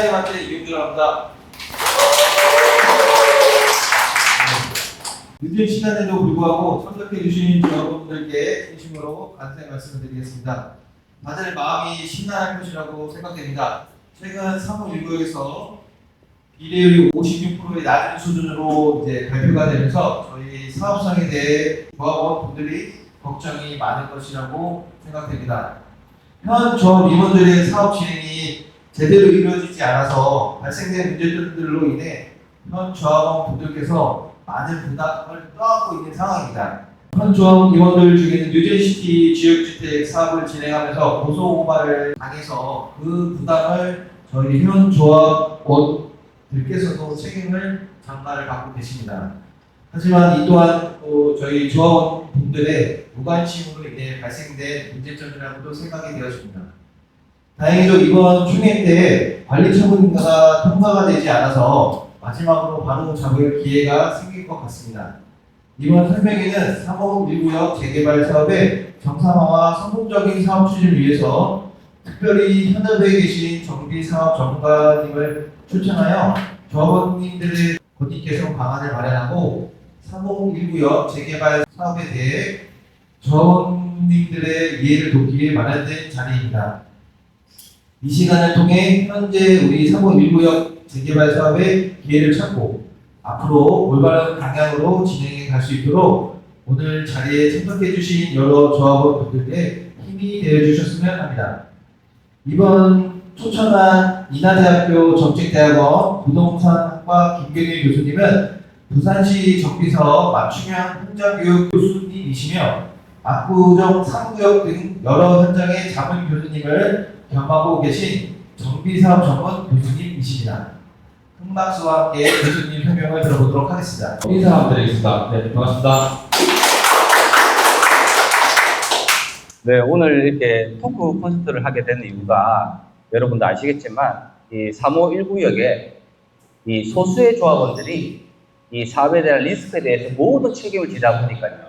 사장님한테 이용기를 합니다. 늦은 시간에도 불구하고 참석해주신 여러분들께 진심으로 감사의 말씀을 드리겠습니다. 다들 마음이 신나할 것이라고 생각됩니다. 최근 사무일구역에서 비례율이 56%의 낮은 수준으로 이제 발표가 되면서 저희 사업상에 대해 조합원 분들이 걱정이 많을 것이라고 생각됩니다. 현 조합 임원들의 사업 진행이 제대로 이루어지지 않아서 발생된 문제들로 인해 현 조합원 분들께서 많은 부담을 떠안고 있는 상황입니다. 현 조합 임원들 중에는 뉴젠시티 지역주택 사업을 진행하면서 고소고발을 당해서 그 부담을 저희 현 조합원들께서도 책임을 전가를 받고 계십니다. 하지만 이 또한 또 저희 조합원 분들의 무관심으로 인해 발생된 문제점이라고도 생각이 되어집니다. 다행히도 이번 총회 때 관리 처분인가가 통과가 되지 않아서 마지막으로 바로 잡을 기회가 생길 것 같습니다. 이번 설명회는 351구역 재개발 사업의 정상화와 성공적인 사업 추진을 위해서 특별히 현업에 계신 정비사업 전문가님을 초청하여 조합원님들의 건립 개선 방안을 마련하고 351구역 재개발 사업에 대해 조합원님들의 이해를 돕기 위해 마련된 자리입니다. 이 시간을 통해 현재 우리 351구역 재개발 사업의 기회를 찾고 앞으로 올바른 방향으로 진행해 갈 수 있도록 오늘 자리에 참석해 주신 여러 조합원분들께 힘이 되어 주셨으면 합니다. 이번 초청한 인하대학교 정책대학원 부동산학과 김경일 교수님은 부산시 정비사업 맞춤형 현장교육 교수님이시며 압구정 3구역 등 여러 현장의 자문 교수님을 겸하고 계신 정비사업 전문 교수님이십니다. 큰 박수와 함께 교수님 설명을 들어보도록 하겠습니다. 인사 한번 드리겠습니다. 네, 반갑습니다. 네, 오늘 이렇게 토크 콘서트를 하게 된 이유가 여러분도 아시겠지만 이 351구역에 이 소수의 조합원들이 이 사업에 대한 리스크에 대해서 모든 책임을 지다 보니까요.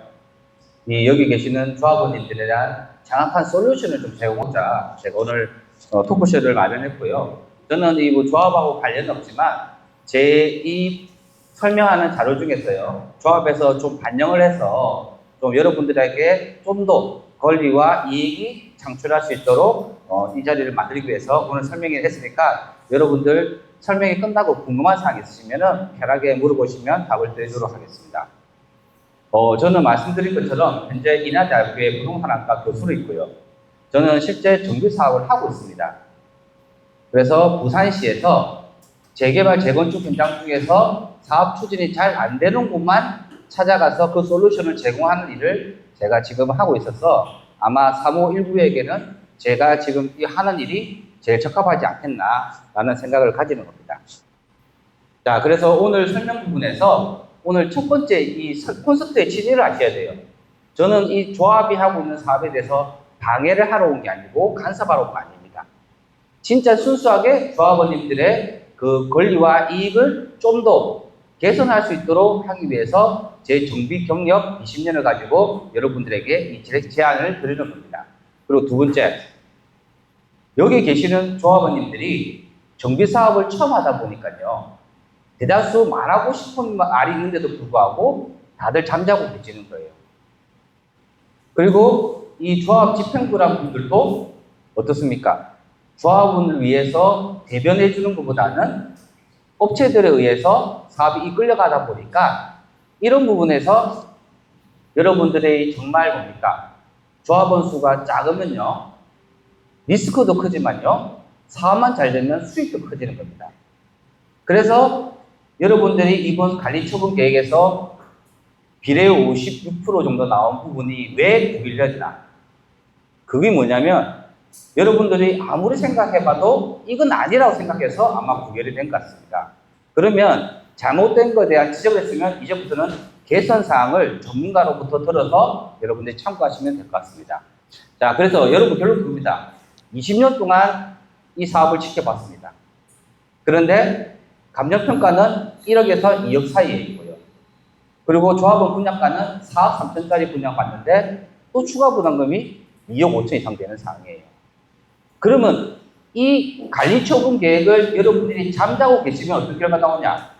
이 여기 계시는 조합원님들에 대한 정확한 솔루션을 좀 제공하자 제가 오늘 토크쇼를 마련했고요. 저는 이 뭐 조합하고 관련은 없지만 제 이 설명하는 자료 중에서요. 조합에서 좀 반영을 해서 좀 여러분들에게 좀 더 권리와 이익이 창출할 수 있도록 이 자리를 만들기 위해서 오늘 설명을 했으니까 여러분들 설명이 끝나고 궁금한 사항 있으시면 편하게 물어보시면 답을 드리도록 하겠습니다. 저는 말씀드린 것처럼 현재 인하대학교의 부동산학과 교수로 있고요. 저는 실제 정비 사업을 하고 있습니다. 그래서 부산시에서 재개발 재건축 현장 중에서 사업 추진이 잘 안 되는 곳만 찾아가서 그 솔루션을 제공하는 일을 제가 지금 하고 있어서 아마 351구역에는 제가 지금 하는 일이 제일 적합하지 않겠나라는 생각을 가지는 겁니다. 자, 그래서 오늘 설명 부분에서 오늘 첫 번째 이 콘서트의 취지를 아셔야 돼요. 저는 이 조합이 하고 있는 사업에 대해서 방해를 하러 온 게 아니고 간섭하러 온 거 아닙니다. 진짜 순수하게 조합원님들의 그 권리와 이익을 좀 더 개선할 수 있도록 하기 위해서 제 정비 경력 20년을 가지고 여러분들에게 이 제안을 드리는 겁니다. 그리고 두 번째, 여기 계시는 조합원님들이 정비 사업을 처음 하다 보니까요. 대다수 말하고 싶은 말이 있는데도 불구하고 다들 잠자고 계시는 거예요. 그리고 이 조합 집행부란 분들도 어떻습니까? 조합원을 위해서 대변해 주는 것보다는 업체들에 의해서 사업이 이끌려가다 보니까 이런 부분에서 여러분들의 정말 뭡니까? 조합원 수가 작으면요. 리스크도 크지만요. 사업만 잘 되면 수익도 커지는 겁니다. 그래서 여러분들이 이번 관리처분 계획에서 비례율 56% 정도 나온 부분이 왜 구빌렸나? 그게 뭐냐면 여러분들이 아무리 생각해봐도 이건 아니라고 생각해서 아마 부결이 된 것 같습니다. 그러면 잘못된 것에 대한 지적을 했으면 이제부터는 개선 사항을 전문가로부터 들어서 여러분들이 참고하시면 될 것 같습니다. 자, 그래서 여러분 결론 그겁니다. 20년 동안 이 사업을 지켜봤습니다. 그런데 감정평가는 1억에서 2억 사이에 있고요. 그리고 조합원 분양가는 4억 3천짜리 분양받는데 또 추가 부담금이 2억 5천 이상 되는 상황이에요. 그러면 이 관리처분 계획을 여러분들이 잠자고 계시면 어떤 결과 나오냐?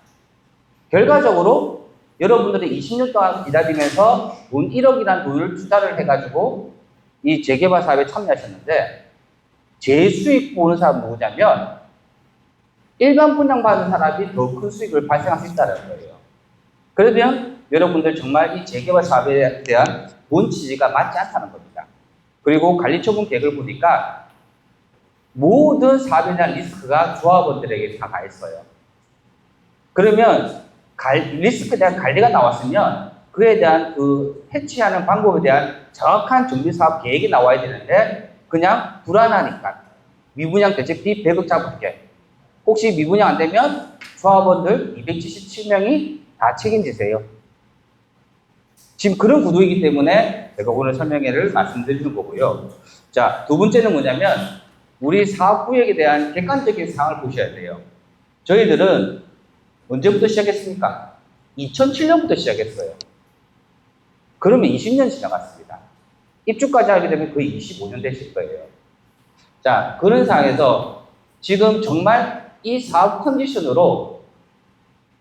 결과적으로 여러분들이 20년 동안 기다리면서 돈 1억이라는 돈을 투자를 해가지고 이 재개발 사업에 참여하셨는데 재수익 보는 사람은 누구냐면 일반 분양받는 사람이 더 큰 수익을 발생할 수 있다는 거예요. 그러면 여러분들 정말 이 재개발 사업에 대한 본 취지가 맞지 않다는 겁니다. 그리고 관리처분 계획을 보니까 모든 사업에 대한 리스크가 조합원들에게 다 가 있어요. 그러면 리스크에 대한 관리가 나왔으면 그에 대한 그 해치하는 방법에 대한 정확한 정비사업 계획이 나와야 되는데 그냥 불안하니까 미분양 대책비 100억 잡을게. 혹시 미분양 안 되면 조합원들 277명이 다 책임지세요. 지금 그런 구도이기 때문에 제가 오늘 설명회를 말씀드리는 거고요. 자, 두 번째는 뭐냐면 우리 사업구역에 대한 객관적인 상황을 보셔야 돼요. 저희들은 언제부터 시작했습니까? 2007년부터 시작했어요. 그러면 20년 지나갔습니다. 입주까지 하게 되면 거의 25년 되실 거예요. 자, 그런 상황에서 지금 정말 이 사업 컨디션으로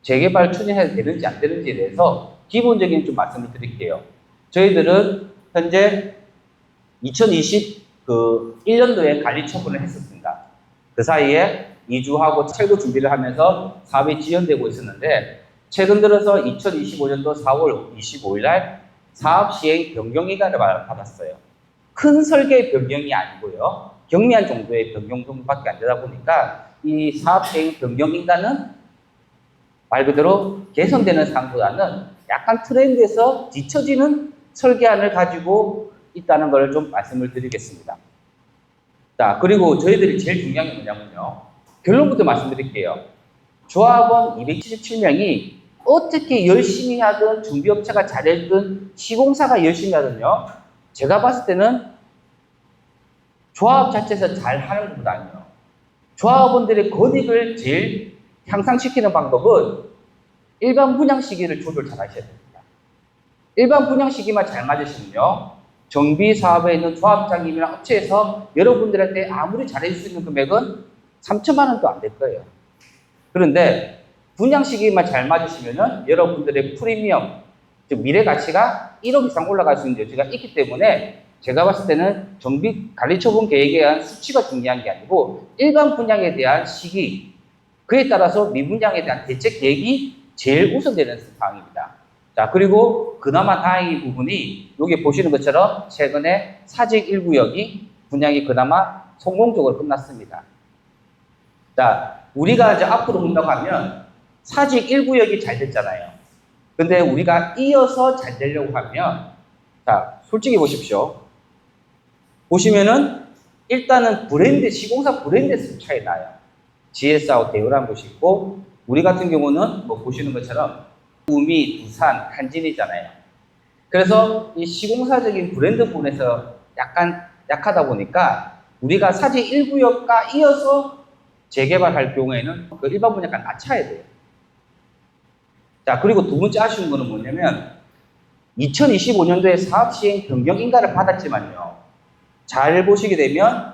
재개발 추진해도 되는지 안 되는지에 대해서 기본적인 좀 말씀을 드릴게요. 저희들은 현재 2021년도에 관리 처분을 했었습니다. 그 사이에 이주하고 철거 준비를 하면서 사업이 지연되고 있었는데 최근 들어서 2025년도 4월 25일 날 사업 시행 변경이가를 받았어요. 큰 설계 변경이 아니고요. 경미한 정도의 변경 정도밖에 안 되다 보니까 이 사업 시행 변경인가는 말 그대로 개선되는 사항보다는 약간 트렌드에서 뒤처지는 설계안을 가지고 있다는 걸 좀 말씀을 드리겠습니다. 자, 그리고 저희들이 제일 중요한 게 뭐냐면요. 결론부터 말씀드릴게요. 조합원 277명이 어떻게 열심히 하든 준비업체가 잘했든 시공사가 열심히 하든요. 제가 봤을 때는 조합 자체에서 잘하는 것보다는요. 조합원들의 권익을 제일 향상시키는 방법은 일반 분양 시기를 조절 잘 하셔야 됩니다. 일반 분양 시기만 잘 맞으시면요. 정비 사업에 있는 조합장님이나 업체에서 여러분들한테 아무리 잘해줄 수 있는 금액은 3천만 원도 안 될 거예요. 그런데 분양 시기만 잘 맞으시면은 여러분들의 프리미엄, 즉 미래 가치가 1억 이상 올라갈 수 있는 여지가 있기 때문에 제가 봤을 때는 정비 관리 처분 계획에 대한 수치가 중요한 게 아니고 일반 분양에 대한 시기, 그에 따라서 미분양에 대한 대책 계획이 제일 우선되는 상황입니다. 자, 그리고 그나마 다행인 부분이 여기 보시는 것처럼 최근에 사직 1구역이 분양이 그나마 성공적으로 끝났습니다. 자, 우리가 이제 앞으로 본다고 하면 사직 1구역이 잘 됐잖아요. 근데 우리가 이어서 잘 되려고 하면 자, 솔직히 보십시오. 보시면은 일단은 브랜드, 시공사 브랜드에서 차이 나요. GS하고 대우라는 곳이 있고 우리 같은 경우는 뭐 보시는 것처럼 우미, 두산, 한진이잖아요. 그래서 이 시공사적인 브랜드 부분에서 약간 약하다 보니까 우리가 사직 1구역과 이어서 재개발할 경우에는 그 일반 분양가 낮춰야 돼요. 자, 그리고 두 번째 아쉬운 거는 뭐냐면 2025년도에 사업 시행 변경 인가를 받았지만요. 잘 보시게 되면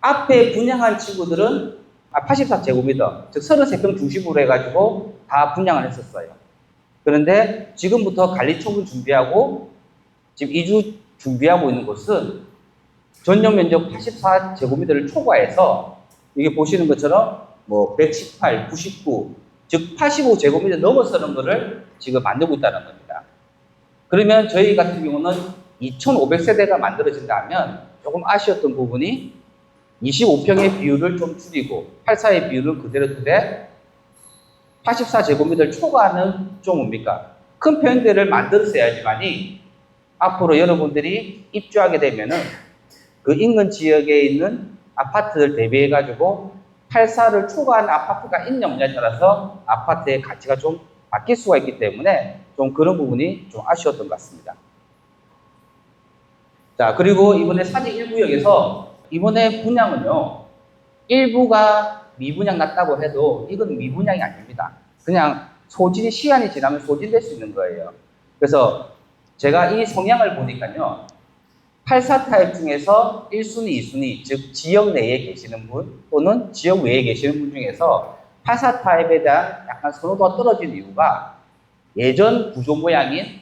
앞에 분양한 친구들은 84제곱미터, 즉 33평 중심으로 해가지고 다 분양을 했었어요. 그런데 지금부터 관리처분 준비하고 지금 이주 준비하고 있는 곳은 전용 면적 84제곱미터를 초과해서 이게 보시는 것처럼 뭐 118, 99, 즉 85제곱미터 넘어서는 거를 지금 만들고 있다는 겁니다. 그러면 저희 같은 경우는 2500세대가 만들어진다면 조금 아쉬웠던 부분이 25평의 비율을 좀 줄이고 84의 비율을 그대로 두되 84제곱미터를 초과하는 좀 뭡니까? 큰 평대를 만들었어야지만이 앞으로 여러분들이 입주하게 되면은 그 인근 지역에 있는 아파트를 대비해가지고 84를 초과한 아파트가 있냐 없냐에 따라서 아파트의 가치가 좀 바뀔 수가 있기 때문에 좀 그런 부분이 좀 아쉬웠던 것 같습니다. 자, 그리고 이번에 사직 1구역에서 이번에 분양은요, 일부가 미분양 났다고 해도 이건 미분양이 아닙니다. 그냥 소진이 시간이 지나면 소진될 수 있는 거예요. 그래서 제가 이 성향을 보니까요, 84 타입 중에서 1순위, 2순위, 즉 지역 내에 계시는 분 또는 지역 외에 계시는 분 중에서 84 타입에 대한 약간 선호도가 떨어진 이유가 예전 구조 모양인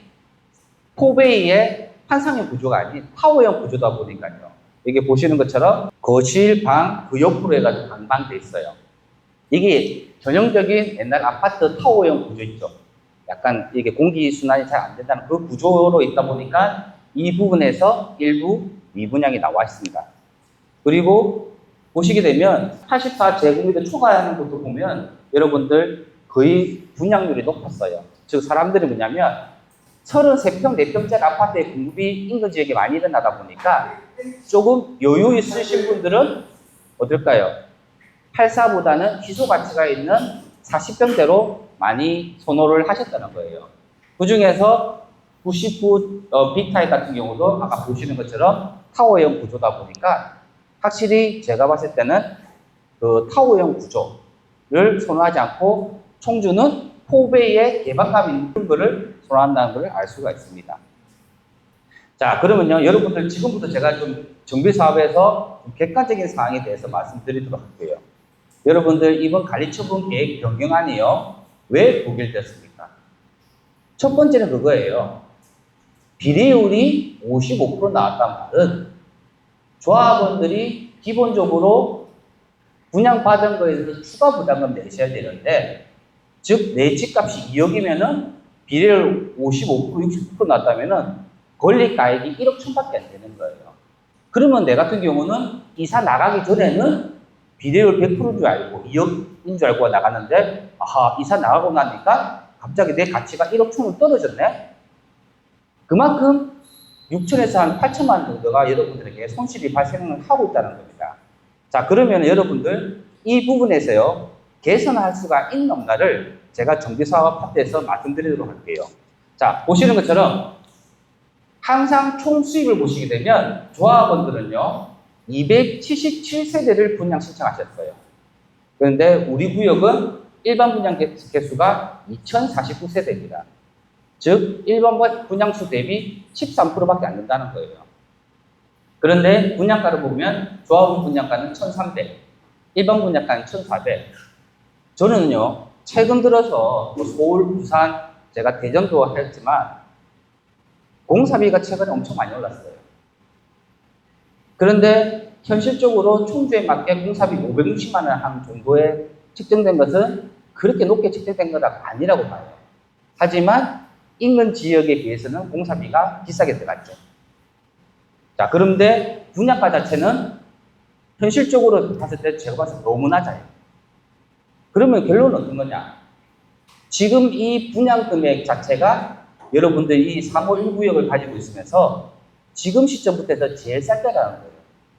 포베이의 환상형 구조가 아닌 타워형 구조다 보니까요. 여기 보시는 것처럼 거실, 방, 그 옆으로 해가지고 방방돼 있어요. 이게 전형적인 옛날 아파트 타워형 구조 있죠. 약간 이게 공기순환이 잘 안 된다는 그 구조로 있다 보니까 이 부분에서 일부 미분양이 나와 있습니다. 그리고 보시게 되면 84제곱미터 초과하는 것도 보면 여러분들 거의 분양률이 높았어요. 즉 사람들이 뭐냐면 33평, 4평짜리 아파트의 공급이 인근 지역에 많이 일어나다 보니까 조금 여유 있으신 분들은 어떨까요? 84보다는 희소 가치가 있는 40평대로 많이 선호를 하셨다는 거예요. 그 중에서 99 B타입 같은 경우도 아까 보시는 것처럼 타워형 구조다 보니까 확실히 제가 봤을 때는 그 타워형 구조를 선호하지 않고 청주는 포베이의 개방감 있는 거를 선호한다는 걸 알 수가 있습니다. 자, 그러면요, 여러분들 지금부터 제가 좀 정비 사업에서 좀 객관적인 사항에 대해서 말씀드리도록 할게요. 여러분들 이번 관리처분 계획 변경안이요, 왜 부결됐습니까? 첫 번째는 그거예요. 비례율이 55% 나왔단 말은 조합원들이 기본적으로 분양받은 거에 대해서 추가 부담금 내셔야 되는데, 즉 내 집값이 2억이면은 비례율 55%, 60% 났다면은 권리가액이 1억 1천밖에 안 되는 거예요. 그러면 내 같은 경우는 이사 나가기 전에는 비례율 100%인 줄 알고 2억인 줄 알고 나갔는데, 아하, 이사 나가고 나니까 갑자기 내 가치가 1억 1천으로 떨어졌네? 그만큼 6천에서 한 8천만 원 정도가 여러분들에게 손실이 발생을 하고 있다는 겁니다. 자, 그러면 여러분들 이 부분에서요, 개선할 수가 있는 없나를 제가 정비사업 파트에서 말씀드리도록 할게요. 자, 보시는 것처럼 항상 총 수입을 보시게 되면 조합원들은요, 277세대를 분양 신청하셨어요. 그런데 우리 구역은 일반 분양 개수가 2049세대입니다. 즉 일반 분양수 대비 13%밖에 안 된다는 거예요. 그런데 분양가를 보면 조합원 분양가는 1,300, 일반 분양가는 1,400. 저는요, 최근 들어서 서울, 부산, 제가 대전도 했지만 공사비가 최근에 엄청 많이 올랐어요. 그런데 현실적으로 청주에 맞게 공사비 560만 원 한 정도에 책정된 것은 그렇게 높게 책정된 건 아니라고 봐요. 하지만 인근 지역에 비해서는 공사비가 비싸게 들어갔죠. 자, 그런데 분양가 자체는 현실적으로 봤을 때 제가 봤을 때 너무 낮아요. 그러면 결론은 어떤 거냐? 지금 이 분양 금액 자체가 여러분들이 이 3호 1구역을 가지고 있으면서 지금 시점부터 해서 제일 쌀 때라는 거예요.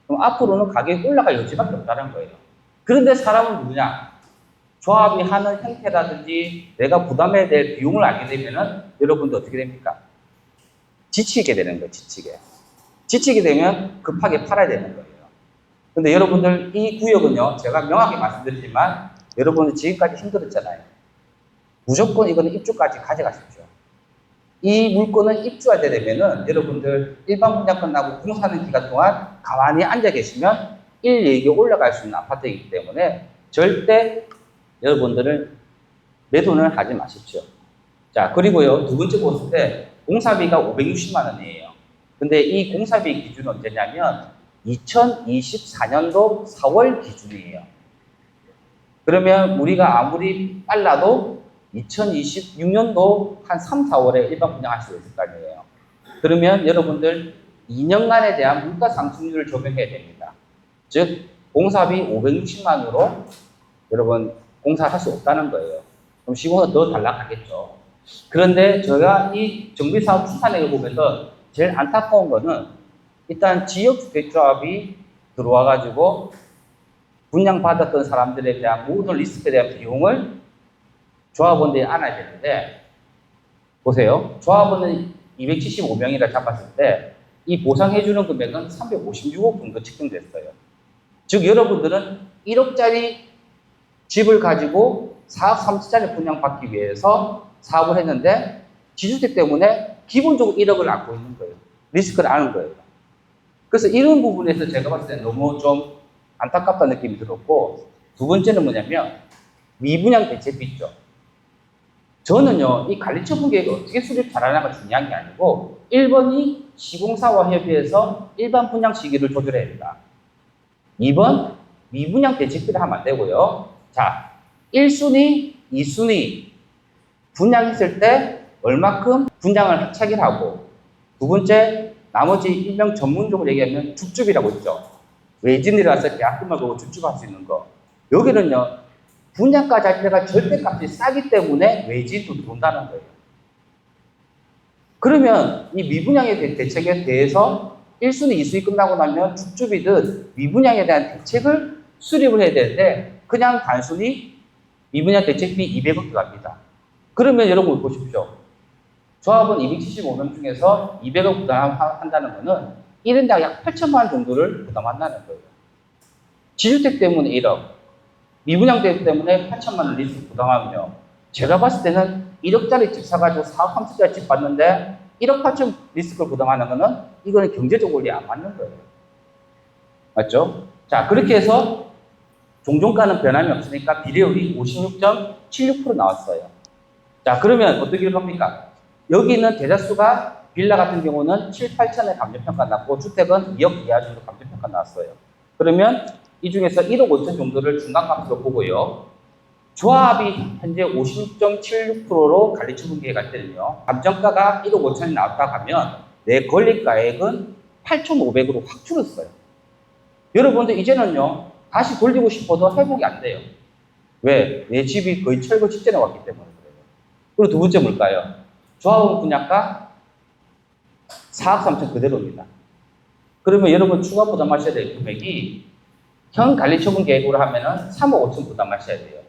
그럼 앞으로는 가격이 올라갈 여지밖에 없다는 거예요. 그런데 사람은 누구냐? 조합이 하는 형태라든지 내가 부담해야 될 비용을 알게 되면은 여러분들 어떻게 됩니까? 지치게 되는 거예요, 지치게 되면 급하게 팔아야 되는 거예요. 근데 여러분들 이 구역은요, 제가 명확히 말씀드리지만 여러분들 지금까지 힘들었잖아요. 무조건 이거는 입주까지 가져가십시오. 이 물건을 입주하게 되면은 여러분들 일반 분양 끝나고 공사하는 기간 동안 가만히 앉아 계시면 일일이 올라갈 수 있는 아파트이기 때문에 절대 여러분들은 매도는 하지 마십시오. 자, 그리고요, 두 번째 봤을 때 공사비가 560만 원이에요. 근데 이 공사비 기준은 언제냐면 2024년도 4월 기준이에요. 그러면 우리가 아무리 빨라도 2026년도 한 3, 4월에 일반 분양할 수 있을 거 아니에요. 그러면 여러분들 2년간에 대한 물가 상승률을 적용해야 됩니다. 즉 공사비 560만 원으로 여러분 공사할 수 없다는 거예요. 그럼 시공은 더 달라가겠죠. 그런데 제가 이 정비사업 추산액을 보면서 제일 안타까운 거는 일단 지역주택조합이 들어와가지고 분양받았던 사람들에 대한 모든 리스크에 대한 비용을 조합원들이 안아야 되는데, 보세요. 조합원은 275명이라 잡았을 때 이 보상해주는 금액은 356억 정도 책정됐어요. 즉 여러분들은 1억짜리 집을 가지고 4억 3천짜리 분양받기 위해서 사업을 했는데 지주택 때문에 기본적으로 1억을 안고 있는 거예요. 리스크를 아는 거예요. 그래서 이런 부분에서 제가 봤을 때 너무 좀 안타깝다는 느낌이 들었고, 두 번째는 뭐냐면 미분양 대책비 있죠. 저는요, 이 관리처분 계획을 어떻게 수립 잘하냐가 중요한 게 아니고 1번이 시공사와 협의해서 일반 분양 시기를 조절해야 된다. 2번 미분양 대책비를 하면 안 되고요. 자, 1순위, 2순위 분양했을 때 얼마큼 분양을 체결하고, 두 번째 나머지 일명 전문적으로 얘기하면 줍줍이라고 있죠. 외진이라서 계약금을 보고 줍줍할 수 있는 거. 여기는요, 분양가 자체가 절대값이 싸기 때문에 외진도 들어온다는 거예요. 그러면 이 미분양에 대한 대책에 대해서 1순위, 2순위 끝나고 나면 줍줍이든 미분양에 대한 대책을 수립을 해야 되는데 그냥 단순히 미분양 대책비 200억 들어갑니다. 그러면 여러분 보십시오. 조합원 275명 중에서 200억 부담한다는 거는 1인당 약 8천만 원 정도를 부담한다는 거예요. 지주택 때문에 1억, 미분양 대책 때문에 8천만 원 리스크 부담하면요. 제가 봤을 때는 1억짜리 집 사가지고 4억 3천짜리 집 봤는데 1억 8천 리스크를 부담하는 거는 이거는 경제적으로 안 맞는 거예요. 맞죠? 자, 그렇게 해서 종종가는 변함이 없으니까 비례율이 56.76% 나왔어요. 자, 그러면 어떻게 합니까? 여기는 대자수가 빌라 같은 경우는 7, 8천에 감정평가 났고 주택은 2억 이하 정도 감정평가 나왔어요. 그러면 이 중에서 1억 5천 정도를 중간값으로 보고요. 조합이 현재 56.76%로 관리처분 계획할 때는요. 감정가가 1억 5천이 나왔다 하면 내 권리가액은 8,500으로 확 줄었어요. 여러분들 이제는요. 다시 돌리고 싶어도 회복이 안 돼요. 왜? 내 집이 거의 철거 직전에 왔기 때문에 그래요. 그리고 두 번째 뭘까요? 조합원 분양가 4억 3천 그대로입니다. 그러면 여러분 추가 부담하셔야 될 금액이 현 관리처분 계획으로 하면은 3억 5천 부담하셔야 돼요.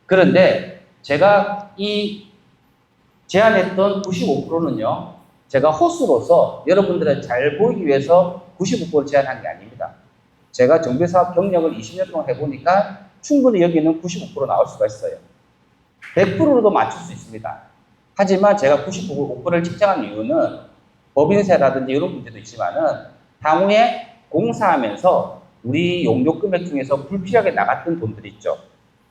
그런데 제가 이 제안했던 95%는요, 제가 호수로서 여러분들은 잘 보이기 위해서 95%를 제안한 게 아닙니다. 제가 정비사업 경력을 20년 동안 해보니까 충분히 여기는 95% 나올 수가 있어요. 100%로도 맞출 수 있습니다. 하지만 제가 95%를 책정한 이유는 법인세라든지 이런 문제도 있지만은 향후에 공사하면서 우리 용역 금액 중에서 불필요하게 나갔던 돈들이 있죠.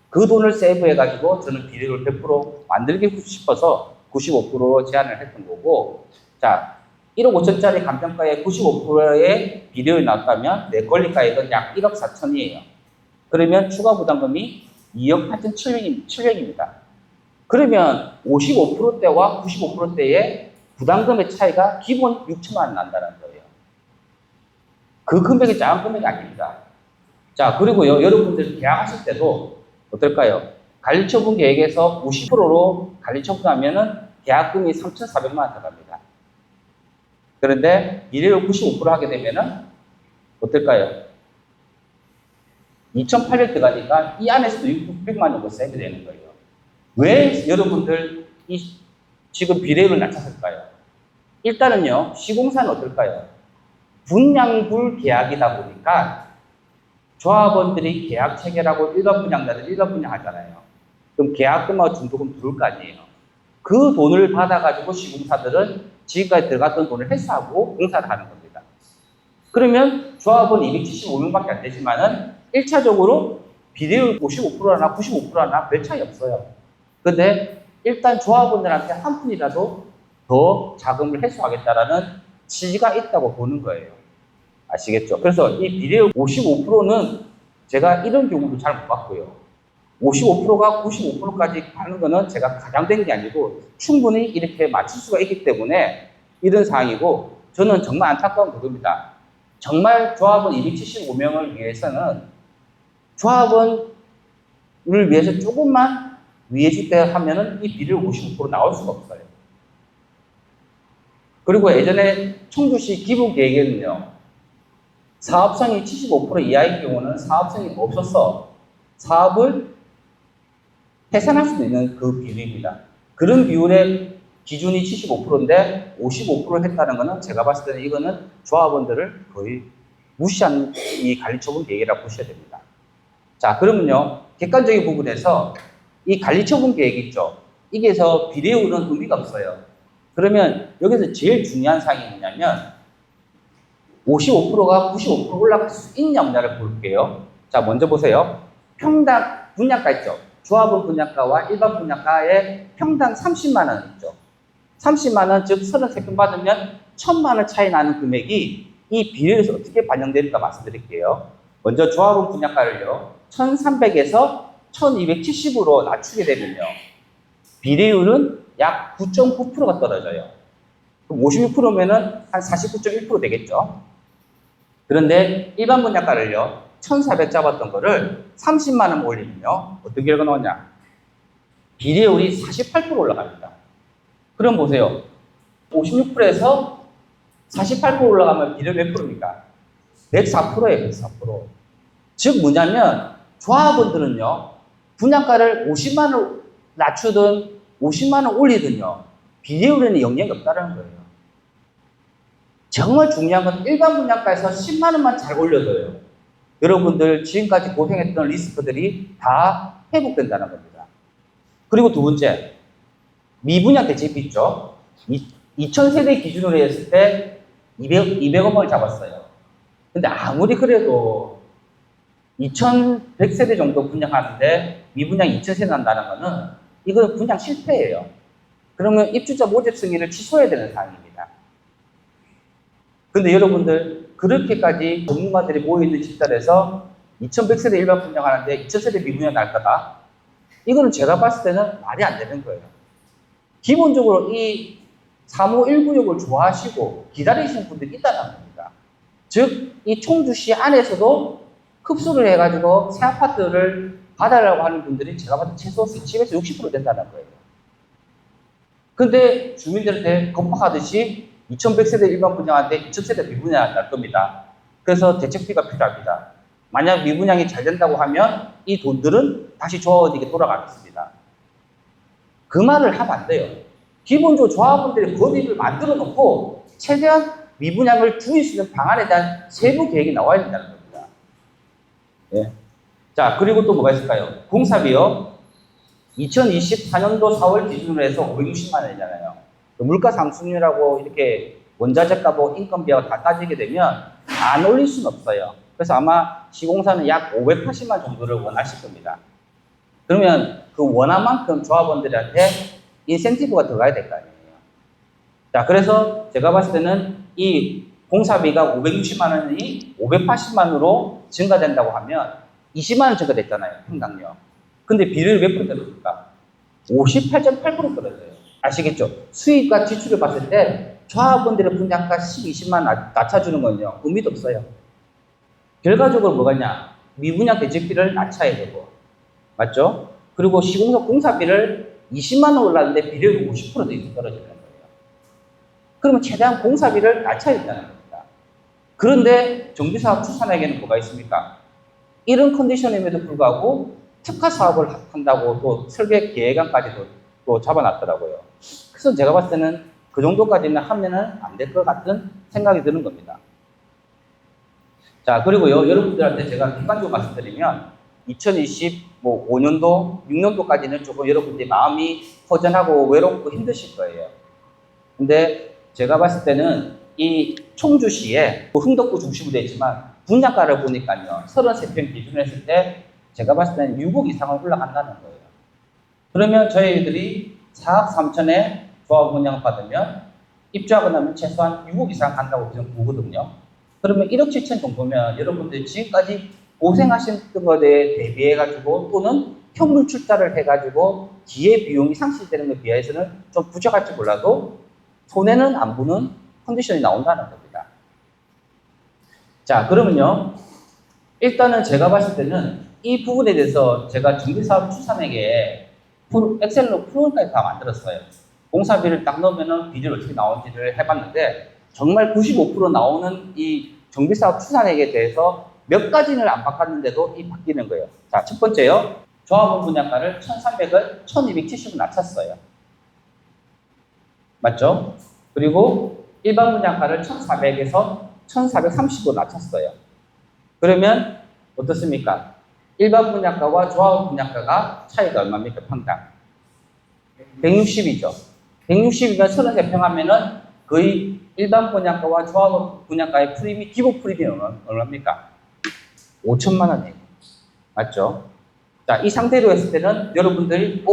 그 돈을 세이브해가지고 저는 비례율 100% 만들고 싶어서 95%로 제안을 했던 거고, 자, 1억 5천짜리 감정가의 95%의 비례율이 나왔다면 내 권리가액은 약 1억 4천이에요. 그러면 추가 부담금이 2억 8천 7백입니다. 그러면 55%대와 95%대의 부담금의 차이가 기본 6천만 원 난다는 거예요. 그 금액이 작은 금액이 아닙니다. 자, 그리고요, 여러분들 계약하실 때도 어떨까요? 관리처분 계획에서 50%로 관리처분하면은 계약금이 3,400만 원 들어갑니다. 그런데 비례율 95% 하게 되면은 어떨까요? 2,800 들어가니까 이 안에서도 600만 원 정도 세이브 되는 거예요. 왜 여러분들 이 지금 비례율을 낮췄을까요? 일단은요, 시공사는 어떨까요? 분양불 계약이다 보니까 조합원들이 계약 체결하고 일반 분양자들 일반 분양하잖아요. 그럼 계약금하고 중도금 들어올 거 아니에요. 그 돈을 받아가지고 시공사들은 지금까지 들어갔던 돈을 회수하고 공사를 하는 겁니다. 그러면 조합원 275명밖에 안 되지만은 1차적으로 비례율 55%나 95%나 별 차이 없어요. 근데 일단 조합원들한테 한 푼이라도 더 자금을 회수하겠다라는 지지가 있다고 보는 거예요. 아시겠죠? 그래서 이 비례율 55%는 제가 이런 경우도 잘 못 봤고요. 55%가 95%까지 가는 거는 제가 가장된 게 아니고 충분히 이렇게 맞출 수가 있기 때문에 이런 상황이고, 저는 정말 안타까운 그겁니다. 정말 조합원 275명을 위해서는 조합원을 위해서 조금만 위해 줄 때 하면은 이 비례율 55% 나올 수가 없어요. 그리고 예전에 청주시 기부 계획에는요, 사업성이 75% 이하인 경우는 사업성이 없어서 사업을 해산할 수도 있는 그 비율입니다. 그런 비율의 기준이 75%인데 55% 했다는 것은 제가 봤을 때는 이거는 조합원들을 거의 무시한 이 관리처분 계획이라고 보셔야 됩니다. 자, 그러면요, 객관적인 부분에서 이 관리처분 계획 있죠. 이게서 비례율은 의미가 없어요. 그러면 여기서 제일 중요한 사항이 뭐냐면 55%가 95% 올라갈 수 있냐 없냐를 볼게요. 자, 먼저 보세요. 평당 분양가 있죠. 조합원 분양가와 일반 분양가의 평당 30만 원 있죠. 30만 원, 즉 33평 받으면 1000만 원 차이 나는 금액이 이 비율에서 어떻게 반영되는가 말씀드릴게요. 먼저 조합원 분양가를요, 1300에서 1270으로 낮추게 되면요, 비례율은 약 9.9%가 떨어져요. 그럼 56%면은 한 49.1% 되겠죠. 그런데 일반 분양가를요, 1400 잡았던 거를 30만 원 올리면요, 어떤 결과 나오냐? 비례율이 48% 올라갑니다. 그럼 보세요. 56%에서 48% 올라가면 비례율 몇 프로입니까? 104%예요, 104%. 즉, 뭐냐면, 조합원들은요, 분양가를 50만 원 낮추든 50만 원 올리든요, 비례율에는 영향이 없다는 거예요. 정말 중요한 건 일반 분양가에서 10만 원만 잘 올려줘요. 여러분들 지금까지 고생했던 리스크들이 다 회복된다는 겁니다. 그리고 두 번째, 미분양 대책비 있죠. 2000세대 기준으로 했을 때 200억을 잡았어요. 근데 아무리 그래도 2100세대 정도 분양하는데 미분양 2000세대 난다는 거는 이건 분양 실패예요. 그러면 입주자 모집 승인을 취소해야 되는 사항입니다. 근데 여러분들 그렇게까지 전문가들이 모여있는 집단에서 2100세대 일반 분양하는데 2000세대 미분양 날 거다? 이거는 제가 봤을 때는 말이 안 되는 거예요. 기본적으로 이 3519역을 좋아하시고 기다리시는 분들이 있다는 겁니다. 즉, 이 청주시 안에서도 흡수를 해가지고 새 아파트를 받으려고 하는 분들이 제가 봤을 때 최소 40에서 60% 된다는 거예요. 근데 주민들한테 겁박하듯이 2100세대 일반 분양하는데 2000세대 미분양 날 겁니다. 그래서 대책비가 필요합니다. 만약 미분양이 잘 된다고 하면 이 돈들은 다시 조합원에게 돌아가겠습니다. 그 말을 하면 안 돼요. 기본적으로 조합원들이 법인을 만들어 놓고 최대한 미분양을 줄일 수 있는 방안에 대한 세부 계획이 나와야 된다는 겁니다. 예. 자, 그리고 또 뭐가 있을까요? 공사비요. 2024년도 4월 기준으로 해서 560만 원이잖아요. 물가 상승률하고 이렇게 원자재 값하고 인건비하고 다 따지게 되면 안 올릴 수는 없어요. 그래서 아마 시공사는 약 580만 정도를 원하실 겁니다. 그러면 그 원한 만큼 조합원들한테 인센티브가 들어가야 될 거 아니에요. 자, 그래서 제가 봤을 때는 이 공사비가 560만 원이 580만으로 증가된다고 하면 20만 원 증가됐잖아요, 평당요. 근데 비율이 몇 프로 떨어질까? 58.8% 떨어져요. 아시겠죠? 수입과 지출을 봤을 때 조합원들의 분양가 10, 20만 원 낮춰주는 건요, 의미도 없어요. 결과적으로 뭐가냐? 미분양 대책비를 낮춰야 되고, 맞죠? 그리고 시공사 공사비를 20만 원 올랐는데 비율이 50%도 이상 떨어지는 거예요. 그러면 최대한 공사비를 낮춰야 된다는 겁니다. 그런데 정비사업 추산에게는 뭐가 있습니까? 이런 컨디션임에도 불구하고 특화 사업을 한다고 또 설계 계획안까지도 또 잡아놨더라고요. 그래서 제가 봤을 때는 그 정도까지는 하면은 안 될 것 같은 생각이 드는 겁니다. 자, 그리고요, 여러분들한테 제가 객관적으로 말씀드리면 2025년도, 6년도까지는 조금 여러분들이 마음이 허전하고 외롭고 힘드실 거예요. 근데 제가 봤을 때는 이 청주시에 흥덕구 중심으로 되어 있지만 분양가를 보니까요, 33평 기준으로 했을 때 제가 봤을 때는 6억 이상은 올라간다는 거예요. 그러면 저희들이 4억 3천에 조합 분양을 받으면 입주하고 나면 최소한 6억 이상 간다고 저는 보거든요. 그러면 1억 7천 정도면 여러분들이 지금까지 고생하셨던 것에 대비해가지고 또는 현물 출자를 해가지고 기회 비용이 상실되는 것에 비해서는 좀 부족할지 몰라도 손해는 안 보는 컨디션이 나온다는 겁니다. 자, 그러면요, 일단은 제가 봤을 때는 이 부분에 대해서 제가 정비사업 추산액에 엑셀로 프로그램까지 다 만들었어요. 공사비를 딱 넣으면 비율이 어떻게 나오는지를 해봤는데 정말 95% 나오는 이 정비사업 추산액에 대해서 몇 가지는 안 바꿨는데도 이 바뀌는 거예요. 자, 첫 번째요. 조합원 분양가를 1300을 1270으로 낮췄어요. 맞죠? 그리고 일반 분양가를 1400에서 1430으로 낮췄어요. 그러면 어떻습니까? 일반 분양가와 조합원 분양가가 차이가 얼마입니까? 평당 160이죠. 160이면 33평 하면은 거의 일반 분양가와 조합원 분양가의 프리미, 기본 프리미엄은 얼마입니까? 5천만 원이에요. 맞죠? 자, 이 상태로 했을 때는 여러분들이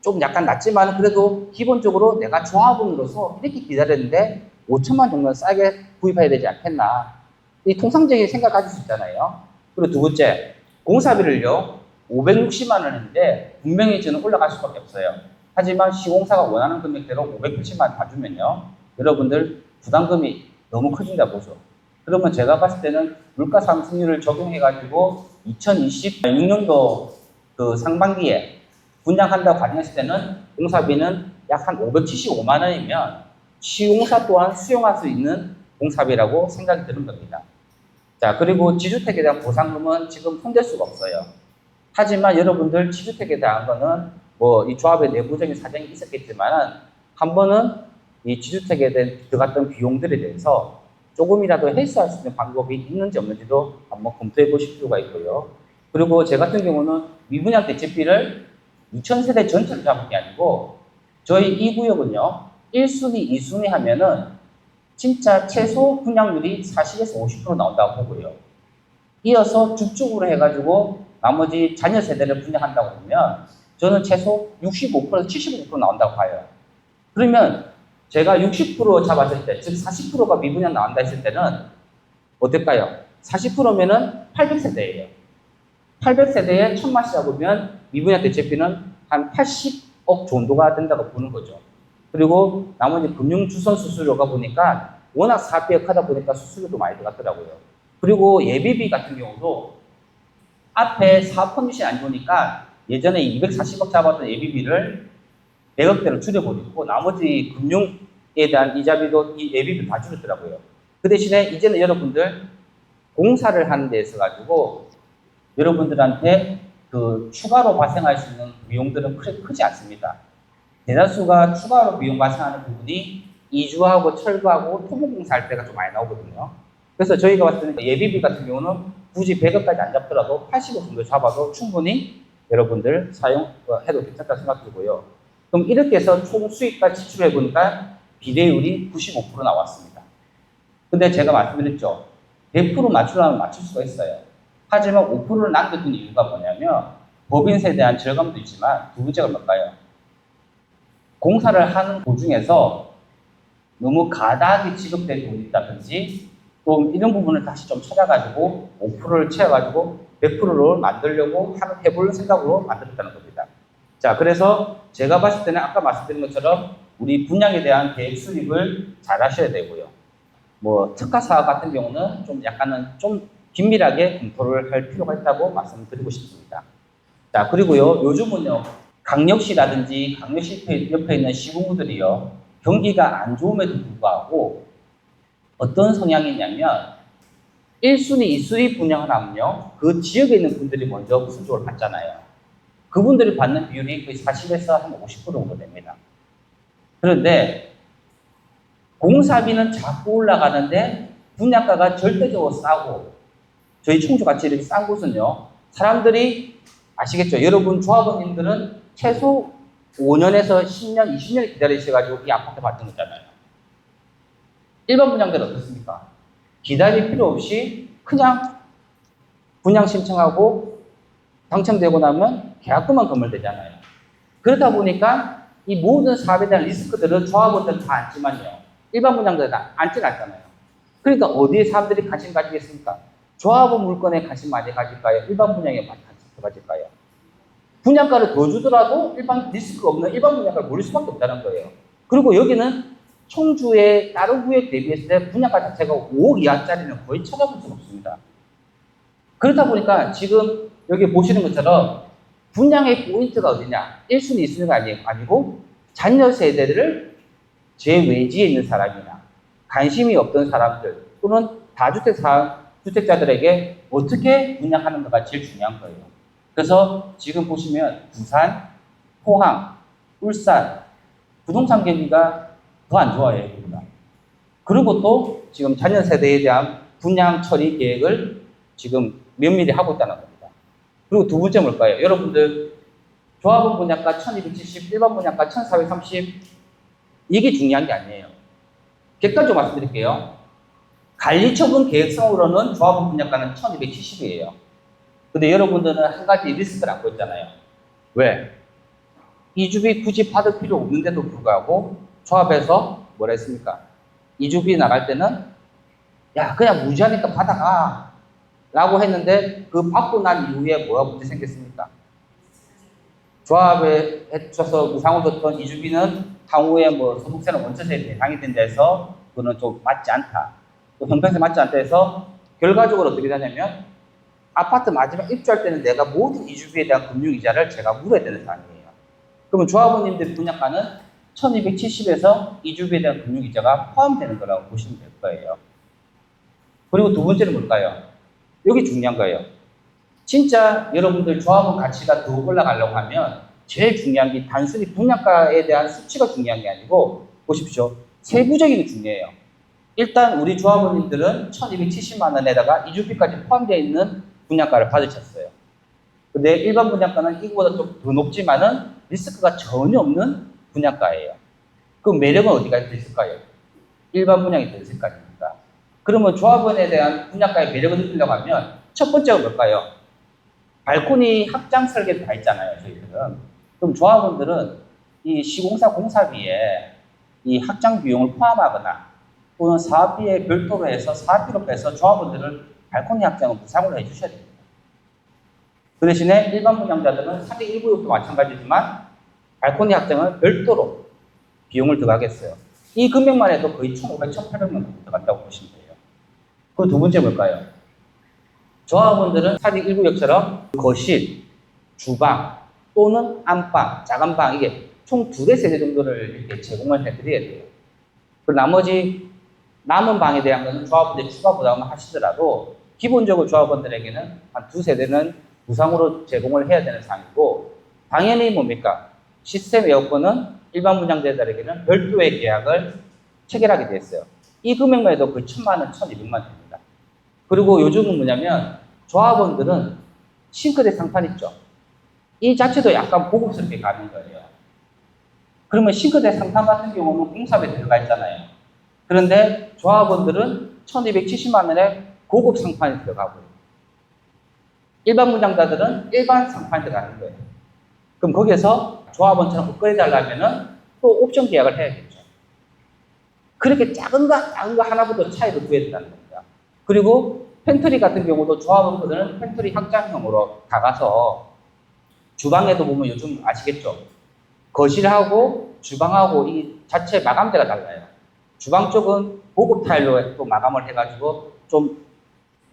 좀 약간 낮지만 그래도 기본적으로 내가 조합원으로서 이렇게 기다렸는데 5천만 정도는 싸게 구입해야 되지 않겠나. 이 통상적인 생각 가질 수 있잖아요. 그리고 두 번째, 공사비를요 560만 원인데 분명히 저는 올라갈 수밖에 없어요. 하지만 시공사가 원하는 금액대로 580만 원 다 주면요 여러분들 부담금이 너무 커진다 보죠. 그러면 제가 봤을 때는 물가 상승률을 적용해가지고 2026년도 그 상반기에 분양한다고 가정했을 때는 공사비는 약 한 575만 원이면 시공사 또한 수용할 수 있는 공사비라고 생각이 드는 겁니다. 자, 그리고 지주택에 대한 보상금은 지금 손댈 수가 없어요. 하지만 여러분들 지주택에 대한 거는 뭐 이 조합의 내부적인 사정이 있었겠지만 한 번은 이 지주택에 대한 들어갔던 비용들에 대해서 조금이라도 헬스할 수 있는 방법이 있는지 없는지도 한번 검토해 보실 필요가 있고요. 그리고 제 같은 경우는 미분양 대체비를 2000세대 전체를 잡은 게 아니고 저희 이 구역은요 1순위, 2순위 하면은 진짜 최소 분양률이 40에서 50% 나온다고 보고요. 이어서 쭉쭉으로 해가지고 나머지 자녀 세대를 분양한다고 보면 저는 최소 65%에서 75% 나온다고 봐요. 그러면 제가 60% 잡았을 때, 즉 40%가 미분양 나온다 했을 때는 어떨까요? 40%면은 800세대예요. 800세대에 1000만씩 잡으면 미분양 대체비는 한 80억 정도가 된다고 보는 거죠. 그리고 나머지 금융주선 수수료가 보니까 워낙 사업비가 크다 보니까 수수료도 많이 들어갔더라고요. 그리고 예비비 같은 경우도 앞에 사업 컨디션이 안 좋으니까 예전에 240억 잡았던 예비비를 100억대로 줄여버리고 나머지 금융에 대한 이자비도 이 예비비 다 줄였더라고요. 그 대신에 이제는 여러분들 공사를 하는 데 있어 가지고 여러분들한테 그 추가로 발생할 수 있는 비용들은 크지 않습니다. 대다수가 추가로 비용 발생하는 부분이 이주하고 철거하고 토목공사 할 때가 좀 많이 나오거든요. 그래서 저희가 봤을 때는 예비비 같은 경우는 굳이 100억까지 안 잡더라도 80억 정도 잡아도 충분히 여러분들 사용해도 괜찮다 생각 들고요. 그럼 이렇게 해서 총 수익과 지출을 해보니까 비례율이 95% 나왔습니다. 근데 제가 말씀드렸죠. 100% 맞추려면 맞출 수가 있어요. 하지만 5%를 남겨둔 이유가 뭐냐면 법인세에 대한 절감도 있지만 두 번째가 뭘까요? 공사를 하는 도중에서 너무 가다하게 지급된 돈이 있다든지 또 이런 부분을 다시 좀 찾아가지고 5%를 채워가지고 100%를 만들려고 해볼 생각으로 만들었다는 겁니다. 자, 그래서 제가 봤을 때는 아까 말씀드린 것처럼 우리 분양에 대한 계획 수립을 잘 하셔야 되고요. 뭐 특화 사업 같은 경우는 좀 약간은 좀 긴밀하게 검토를 할 필요가 있다고 말씀드리고 싶습니다. 자, 그리고요, 요즘은요, 강력시라든지 강력시 옆에 있는 시군구들이요, 경기가 안 좋음에도 불구하고 어떤 성향이 있냐면 1순위, 2순위 분양을 하면요, 그 지역에 있는 분들이 먼저 우선적으로 받잖아요. 그분들이 받는 비율이 거의 40에서 한 50% 정도 됩니다. 그런데 공사비는 자꾸 올라가는데 분양가가 절대적으로 싸고 저희 청주같이 이렇게 싼 곳은요, 사람들이 아시겠죠? 여러분 조합원님들은 최소 5년에서 10년, 20년 기다리셔가지고 이 아파트 받는 거잖아요. 일반 분양들은 어떻습니까? 기다릴 필요 없이 그냥 분양 신청하고 당첨되고 나면 계약금만 건면 되잖아요. 그러다 보니까 이 모든 사업에 대한 리스크들은 조합원들은 다 안지만요. 일반 분양들은 안진 않잖아요. 그러니까 어디에 사람들이 관심 가지겠습니까? 조합원 물건에 관심 많이 가질까요? 일반 분양에 관심 가질까요? 분양가를 더 주더라도 일반 리스크 없는 일반 분양가를 몰릴 수밖에 없다는 거예요. 그리고 여기는 청주의 다른 구역 대비했을 때 분양가 자체가 5억 이하짜리는 거의 찾아볼 수 없습니다. 그렇다 보니까 지금 여기 보시는 것처럼 분양의 포인트가 어디냐? 1순위, 2순위가 아니고 자녀 세대를 제외지에 있는 사람이나 관심이 없던 사람들 또는 주택자들에게 어떻게 분양하는가가 제일 중요한 거예요. 그래서 지금 보시면 부산, 포항, 울산 부동산 경기가 더 안 좋아요. 그리고 또 지금 자녀 세대에 대한 분양 처리 계획을 지금 면밀히 하고 있다는 겁니다. 그리고 두 번째 뭘까요? 여러분들 조합원 분양가 1270, 일반 분양가 1430 이게 중요한 게 아니에요. 객관적으로 말씀드릴게요. 관리처분 계획성으로는 조합원 분양가는 1270이에요. 근데 여러분들은 한 가지 리스크를 안고 있잖아요. 왜? 이주비 굳이 받을 필요 없는데도 불구하고 조합에서 뭐라 했습니까? 이주비 나갈 때는 야 그냥 무지하니까 받아가 라고 했는데 그 받고 난 이후에 뭐가 문제 생겼습니까? 조합에 해줘서 무상으로 줬던 이주비는 향후에 뭐 소득세나 원천세에 대상이 된다 해서 그거는 좀 맞지 않다. 또 형평세 맞지 않다 해서 결과적으로 어떻게 되냐면 아파트 마지막 입주할 때는 내가 모든 이주비에 대한 금융이자를 제가 물어야 되는 상황이에요. 그러면 조합원님들 분양가는 1270에서 이주비에 대한 금융이자가 포함되는 거라고 보시면 될 거예요. 그리고 두 번째는 뭘까요? 여기 중요한 거예요. 진짜 여러분들 조합원 가치가 더 올라가려고 하면 제일 중요한 게 단순히 분양가에 대한 수치가 중요한 게 아니고 보십시오. 세부적인 게 중요해요. 일단 우리 조합원님들은 1270만 원에다가 이주비까지 포함되어 있는 분양가를 받으셨어요. 근데 일반 분양가는 이거보다 좀 더 높지만은 리스크가 전혀 없는 분양가예요. 그 매력은 어디가 있을까요? 일반 분양이 더 있을 거 아닙니까? 그러면 조합원에 대한 분양가의 매력을 느끼려고 하면 첫 번째가 뭘까요? 발코니 확장 설계도 다 있잖아요, 저희들은. 그럼 조합원들은 이 시공사 공사비에 이 확장 비용을 포함하거나 또는 사업비에 별도로 해서 사업비로 빼서 조합원들은 발코니 확장을 무상으로 해주셔야 됩니다. 그 대신에 일반 분양자들은 401구역도 마찬가지지만 발코니 확장을 별도로 비용을 들어가겠어요. 이 금액만 해도 거의 1,500, 1,800만 원 들어간다고 보시면 돼요. 그 두 번째 뭘까요? 조합원들은 401구역처럼 거실, 주방 또는 안방, 작은 방 이게 총 2대 세대 정도를 이렇게 제공을 해드려야 돼요. 그리고 나머지 남은 방에 대한 것은 조합원들이 추가 부담을 하시더라도 기본적으로 조합원들에게는 한 2세대는 무상으로 제공을 해야 되는 상황이고 당연히 뭡니까? 시스템 에어컨은 일반 분양자들에게는 별도의 계약을 체결하게 됐어요. 이 금액만 해도 거의 1,000만 원, 1,200만 원 됩니다. 그리고 요즘은 뭐냐면 조합원들은 싱크대 상판 있죠. 이 자체도 약간 고급스럽게 가는 거예요. 그러면 싱크대 상판 같은 경우는 공사비에 들어가 있잖아요. 그런데 조합원들은 1,270만 원에 고급 상판이 들어가고요. 일반 분양자들은 일반 상판이 들어가는 거예요. 그럼 거기에서 조합원처럼 업그레이드 하려면은 또 옵션 계약을 해야겠죠. 그렇게 작은 거 하나부터 차이를 구해야 된다는 겁니다. 그리고 팬트리 같은 경우도 조합원들은 팬트리 확장형으로 다가서 주방에도 보면 요즘 아시겠죠? 거실하고 주방하고 이 자체 마감대가 달라요. 주방 쪽은 고급 타일로 또 마감을 해가지고 좀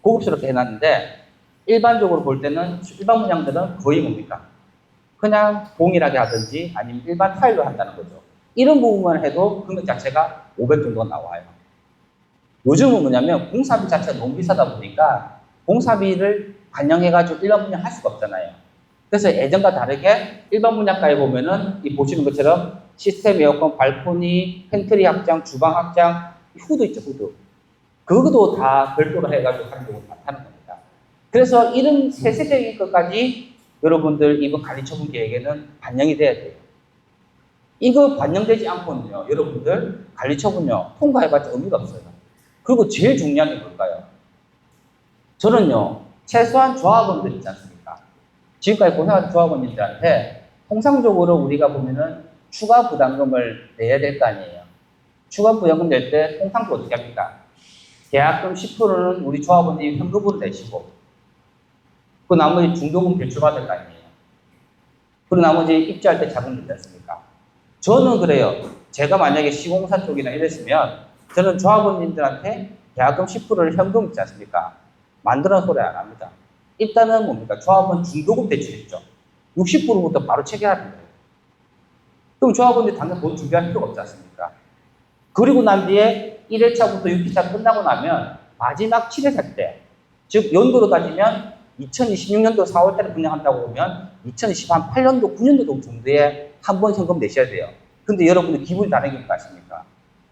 고급스럽게 해놨는데 일반적으로 볼 때는 일반 분양들은 거의 뭡니까? 그냥 동일하게 하든지 아니면 일반 타일로 한다는 거죠. 이런 부분만 해도 금액 자체가 500 정도가 나와요. 요즘은 뭐냐면 공사비 자체가 너무 비싸다 보니까 공사비를 반영해가지고 일반 분양 할 수가 없잖아요. 그래서 예전과 다르게 일반 분양가에 보면은 이 보시는 것처럼 시스템 에어컨, 발코니, 팬트리 확장, 주방 확장, 후드 있죠, 후드. 그것도 다 별도로 해가지고 하는 경우가 많다는 겁니다. 그래서 이런 세세적인 것까지 여러분들 이번 관리처분 계획에는 반영이 돼야 돼요. 이거 반영되지 않고는요, 여러분들 관리처분요, 통과해봤자 의미가 없어요. 그리고 제일 중요한 게 뭘까요? 저는요, 최소한 조합원들 있지 않습니까? 지금까지 고생한 조합원님들한테 통상적으로 우리가 보면은 추가 부담금을 내야 될 거 아니에요. 추가 부담금 낼 때 통상적으로 어떻게 합니까? 계약금 10%는 우리 조합원들이 현금으로 내시고, 그 나머지 중도금 대출받을 거 아니에요. 그리고 나머지 입주할 때 자금 들지 않습니까? 저는 그래요. 제가 만약에 시공사 쪽이나 이랬으면 저는 조합원님들한테 계약금 10%를 현금 있지 않습니까? 만들어서 소리 안 합니다. 일단은 뭡니까? 조합원 중도금 대출했죠. 60%부터 바로 체결하는 거예요. 그럼 조합원들이 당장 돈 준비할 필요가 없지 않습니까? 그리고 난 뒤에 1회차부터 6회차 끝나고 나면 마지막 7회차 때, 즉 연도로 따지면 2026년도 4월달에 분양한다고 보면 2028년도 9년도 정도에 한 번 현금 내셔야 돼요. 근데 여러분들 기분이 다르게 아십니까?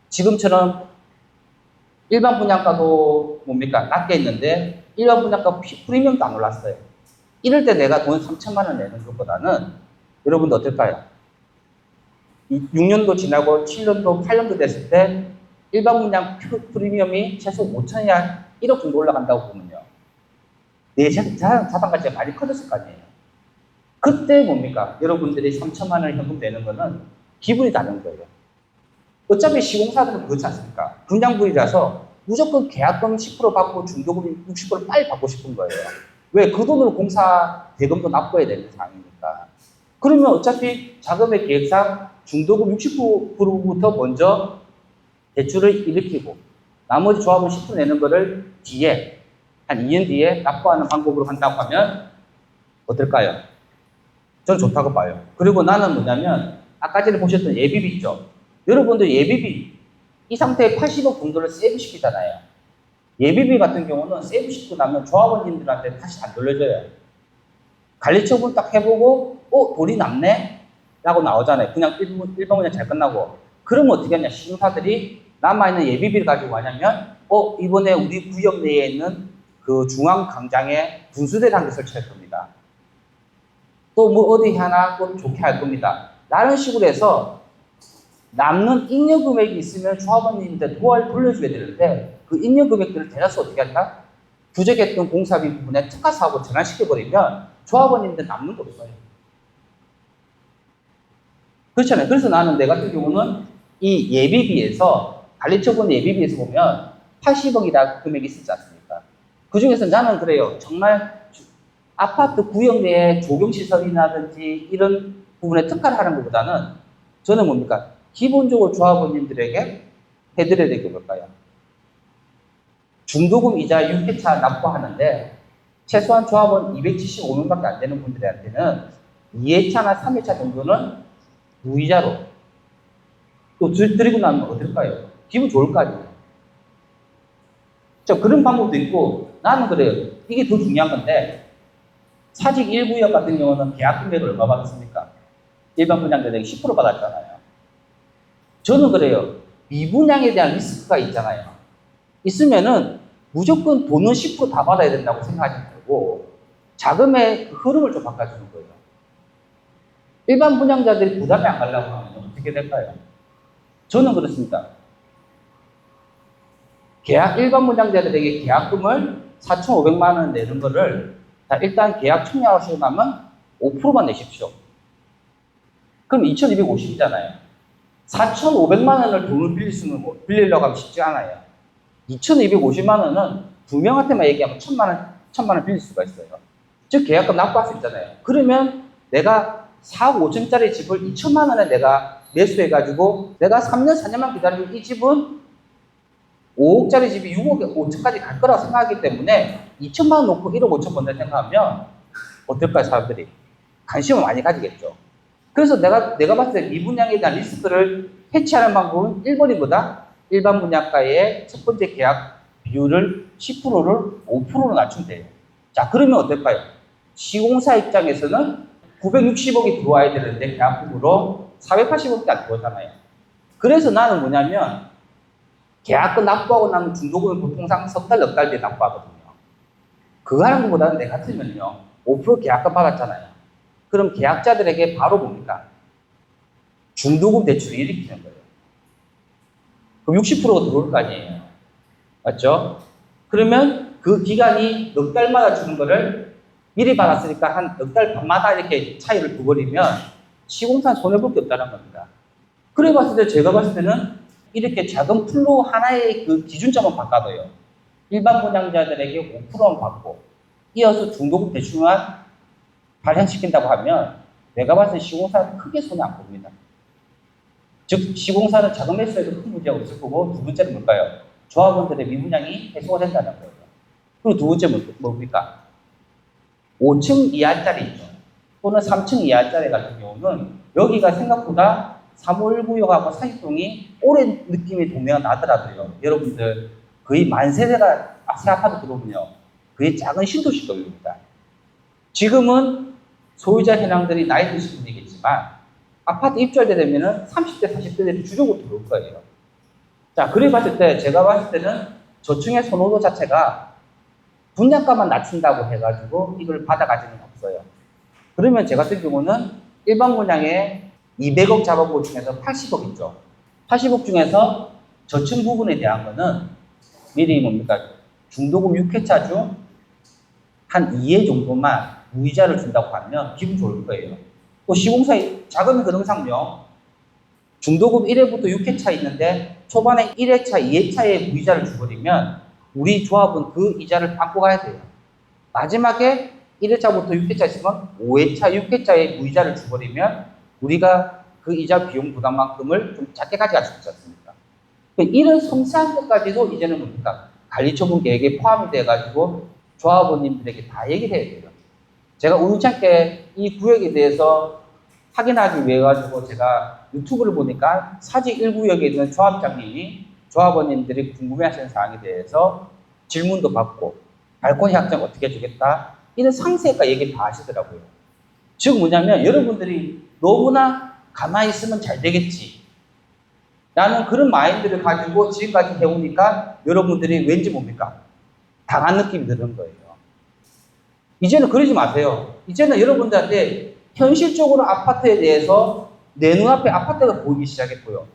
지금처럼 일반 분양가도 뭡니까? 낮게 있는데 일반 분양가 프리미엄도 안 올랐어요. 이럴 때 내가 돈 3천만 원 내는 것보다는 여러분들 어떨까요? 6년도 지나고 7년도, 8년도 됐을 때 일반 분양 프리미엄이 최소 5천이나 1억 정도 올라간다고 보면요. 내 자산 가치가 많이 커졌을 거 아니에요. 그때 뭡니까? 여러분들이 3천만 원 현금 내는 거는 기분이 다른 거예요. 어차피 시공사들은 그렇지 않습니까? 분양분이라서 무조건 계약금 10% 받고 중도금 60% 빨리 받고 싶은 거예요. 왜? 그 돈으로 공사 대금도 납부해야 되는 상황이니까. 그러면 어차피 자금의 계획상 중도금 60%부터 먼저 대출을 일으키고 나머지 조합은 10% 내는 거를 뒤에 한 2년 뒤에 납부하는 방법으로 한다고 하면 어떨까요? 전 좋다고 봐요. 그리고 나는 뭐냐면 아까 전에 보셨던 예비비 있죠? 여러분들 예비비 이 상태에 80억 정도를 세이브 시키잖아요. 예비비 같은 경우는 세이브 시키고 나면 조합원님들한테 다시 안 돌려줘요. 관리처분 딱 해보고 돈이 남네? 라고 나오잖아요. 그냥 일반 그냥 잘 끝나고. 그러면 어떻게 하냐? 시공사들이 남아있는 예비비를 가지고 하냐면 이번에 우리 구역 내에 있는 그 중앙 광장에 분수대를 한 개 설치할 겁니다. 또 뭐 어디 하나 좀 좋게 할 겁니다. 라는 식으로 해서 남는 잉여 금액이 있으면 조합원님한테 도화를 돌려줘야 되는데 그 잉여 금액들을 대다수 어떻게 한다? 부족했던 공사비 부분에 특화 사업을 전환시켜버리면 조합원님한테 남는 거 없어요. 그렇잖아요. 그래서 나는 내 같은 경우는 이 예비비에서 관리처분 예비비에서 보면 80억이라는 금액이 있었지 않습니까? 그 중에서 나는 그래요. 정말 아파트 구역 내에 조경시설이라든지 이런 부분에 특화를 하는 것보다는 저는 뭡니까? 기본적으로 조합원님들에게 해드려야 될 게 뭘까요? 중도금 이자 6회차 납부하는데 최소한 조합원 275명밖에 안 되는 분들한테는 2회차나 3회차 정도는 무이자로 또 드리고 나면 어떨까요? 기분 좋을 거 아니에요. 그런 방법도 있고 나는 그래요. 이게 더 중요한 건데 사직 1구역 같은 경우는 계약 금액을 얼마 받았습니까? 일반 분양자들에게 10% 받았잖아요. 저는 그래요. 미분양에 대한 리스크가 있잖아요. 있으면은 무조건 돈은 10% 다 받아야 된다고 생각하지 말고 자금의 흐름을 좀 바꿔주는 거예요. 일반 분양자들이 부담이 안 가려고 하면 어떻게 될까요? 저는 그렇습니다. 일반 분양자들에게 계약금을 4,500만 원 내는 거를 일단 계약 청약하시고 나면 5%만 내십시오. 그럼 2,250이잖아요. 4,500만 원을 돈을 빌리려고 하면 쉽지 않아요. 2,250만 원은 두 명한테만 얘기하면 1,000만 원 빌릴 수가 있어요. 즉 계약금 납부할 수 있잖아요. 그러면 내가 4억 5천짜리 집을 2천만 원에 내가 매수해가지고 내가 3년, 4년만 기다리면 이 집은 5억짜리 집이 6억 5천까지 갈 거라고 생각하기 때문에 2천만 원 놓고 1억 5천 번다 생각하면 어떨까요, 사람들이? 관심을 많이 가지겠죠. 그래서 내가 봤을 때 미분양에 대한 리스크를 해치하는 방법은 1번이 뭐다? 일반 분양가의 첫 번째 계약 비율을 10%를 5%로 낮추면 돼요. 자, 그러면 어떨까요? 시공사 입장에서는 960억이 들어와야 되는데 계약금으로 480억밖에 안 들어오잖아요. 그래서 나는 뭐냐면 계약금 납부하고 나면 중도금은 보통상 석 달, 넉 달 뒤에 납부하거든요. 그거 하는 것보다는 내 같으면요. 5% 계약금 받았잖아요. 그럼 계약자들에게 바로 뭡니까? 중도금 대출을 일으키는 거예요. 그럼 60%가 들어올 거 아니에요. 맞죠? 그러면 그 기간이 넉 달마다 주는 거를 미리 받았으니까 한 넉 달 반마다 이렇게 차이를 두버리면 시공사는 손해볼 게 없다는 겁니다. 그래 봤을 때 제가 봤을 때는 이렇게 작은 풀로 하나의 그 기준점은 바꿔둬요. 일반 분양자들에게 5%만 받고 이어서 중도금 대출만 발행시킨다고 하면 내가 봤을 때 시공사는 크게 손해 안 봅니다. 즉 시공사는 자금 매수에도 큰 문제가 없을 거고 두 번째는 뭘까요? 조합원들의 미분양이 해소가 된다는 거예요. 그리고 두 번째 뭡니까? 5층 이하짜리죠. 또는 3층 이하짜리 같은 경우는 여기가 생각보다 351구역하고 사직동이 오랜 느낌의 동네가 나더라도요. 여러분들 거의 만세대가 새 아파트 들어오면요. 거의 작은 신도시 급입니다. 지금은 소유자 현황들이 나이 드신 분이겠지만 아파트 입주할 때 되면은 30대, 40대들이 주력으로 들어올 거예요. 자, 그래 봤을 때 제가 봤을 때는 저층의 선호도 자체가 분양가만 낮춘다고 해가지고 이걸 받아가지는 없어요. 그러면 제가 같은 경우는 일반 분양에 200억 잡아본 중에서 80억 있죠. 80억 중에서 저층 부분에 대한 거는 미리 뭡니까? 중도금 6회차 중 한 2회 정도만 무이자를 준다고 하면 기분 좋을 거예요. 또 시공사의 자금 근응상요. 중도금 1회부터 6회차 있는데 초반에 1회차, 2회차에 무이자를 줘버리면 우리 조합은 그 이자를 안고 가야 돼요. 마지막에 1회차부터 6회차 있으면 5회차, 6회차에 무이자를 줘버리면 우리가 그 이자 비용 부담만큼을 좀 작게 가져갈 수 있지 않습니까? 이런 섬세한 것까지도 이제는 뭡니까? 관리처분 계획에 포함이 돼가지고 조합원님들에게 다 얘기를 해야 돼요. 제가 우연찮게 이 구역에 대해서 확인하기 위해 가지고 제가 유튜브를 보니까 사직 1구역에 있는 조합장님이 조합원님들이 궁금해하시는 사항에 대해서 질문도 받고 발코니 확장 어떻게 해주겠다 이런 상세가 얘기 다 하시더라고요. 즉 뭐냐면 여러분들이 너무나 가만히 있으면 잘 되겠지 라는 그런 마인드를 가지고 지금까지 해오니까 여러분들이 왠지 뭡니까? 당한 느낌이 드는 거예요. 이제는 그러지 마세요. 이제는 여러분들한테 현실적으로 아파트에 대해서 내 눈앞에 아파트가 보이기 시작했고요.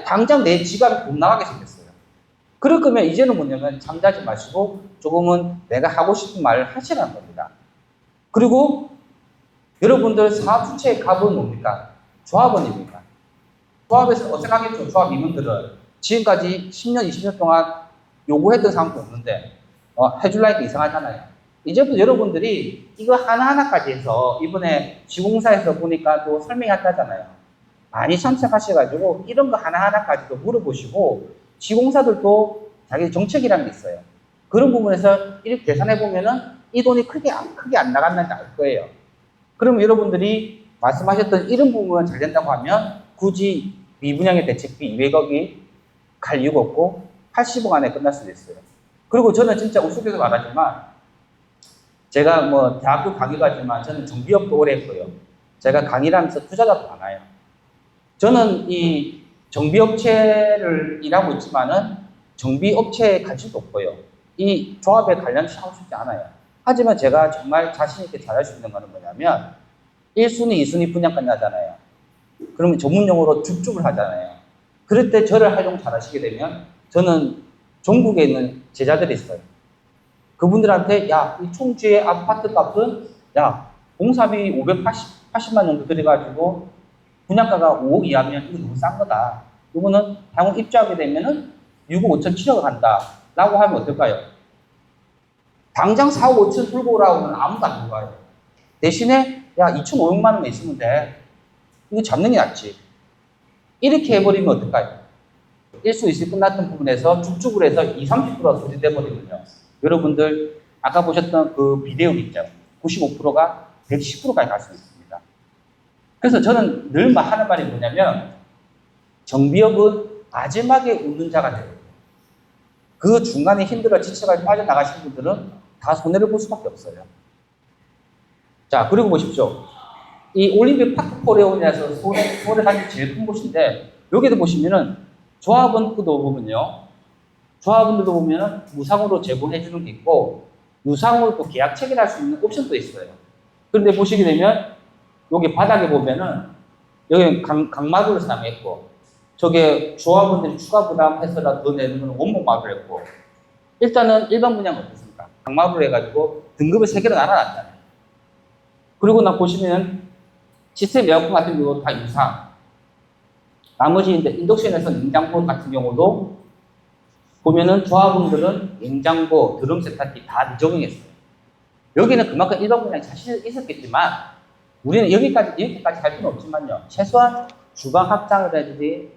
당장 내 지갑이 돈 나가게 생겼어요. 그럴 거면 이제는 뭐냐면 잠자지 마시고 조금은 내가 하고 싶은 말을 하시라는 겁니다. 그리고 여러분들 사업 주체의 갑은 뭡니까? 조합원입니다. 조합에서 어색하겠죠. 조합 임원들은 지금까지 10년, 20년 동안 요구했던 사항도 없는데 해줄라니까 이상하잖아요. 이제부터 여러분들이 이거 하나하나까지 해서 이번에 지공사에서 보니까 또 설명했다잖아요. 많이 참석하셔가지고 이런 거 하나하나까지도 물어보시고 지공사들도 자기 정책이라는 게 있어요. 그런 부분에서 이렇게 계산해보면은 이 돈이 크게 안 나갔는지 알 거예요. 그럼 여러분들이 말씀하셨던 이런 부분만 잘 된다고 하면 굳이 미분양의 대책비 200억이 갈 이유가 없고 80억 안에 끝날 수도 있어요. 그리고 저는 진짜 우스갯소리로 말하지만 제가 뭐 대학교 강의 가지만 저는 정비업도 오래 했고요. 제가 강의를 하면서 투자자도 많아요. 저는 이 정비업체를 일하고 있지만은 정비업체에 관심도 없고요. 이 조합에 관련해서 하고 싶지 않아요. 하지만 제가 정말 자신있게 잘할 수 있는 거는 뭐냐면 1순위, 2순위 분양가 나잖아요. 그러면 전문용어로 줍줍을 하잖아요. 그럴 때 저를 활용 잘 하시게 되면 저는 전국에 있는 제자들이 있어요. 그분들한테 야, 이 총주의 아파트 값은 야, 공사비 580만 정도 들여가지고 분양가가 5억 이하면 이거 너무 싼 거다. 이거는 향후 입주하게 되면은 6억 5천 7억 한다. 라고 하면 어떨까요? 당장 4억 5천 들고 오라고 하면 아무도 안 들어가요. 대신에 야, 2,500만 원만 있으면 돼. 이거 잡는 게 낫지. 이렇게 해버리면 어떨까요? 1수 2수 끝났던 부분에서 쭉쭉을 해서 20, 30% 소진돼버리면요. 여러분들 아까 보셨던 그 비대율 있죠. 95%가 110%까지 갈 수 있습니다. 그래서 저는 늘 하는 말이 뭐냐면 정비업은 마지막에 웃는 자가 돼요. 그 중간에 힘들어 지쳐가지고 빠져나가신 분들은 다 손해를 볼 수밖에 없어요. 자, 그리고 보십시오. 이 올림픽 파크 코레온에서 서울에 가장 제일 큰 곳인데 여기도 보시면은 조합원들도 보면요. 조합원들도 보면은 무상으로 제공해 주는 게 있고 유상으로 또 계약 체결할 수 있는 옵션도 있어요. 그런데 보시게 되면 여기 바닥에 보면은 여기 강마루를 사용했고 저게 조합원들이 추가 부담해서라도 더 내는 건 원목 마루를 했고 일단은 일반 분양 어떻습니까? 강마루를 해가지고 등급을 3개로 나눠놨잖아요. 그리고 나 보시면 시스템 에어컨 같은 경우 다 유상. 나머지 인덕션에서 냉장고 같은 경우도 보면은 조합원들은 냉장고, 드럼 세탁기 다 적용했어요. 여기는 그만큼 일반 분양이 자신이 있었겠지만 우리는 여기까지 할 필요는 없지만요. 최소한 주방 확장을 해야지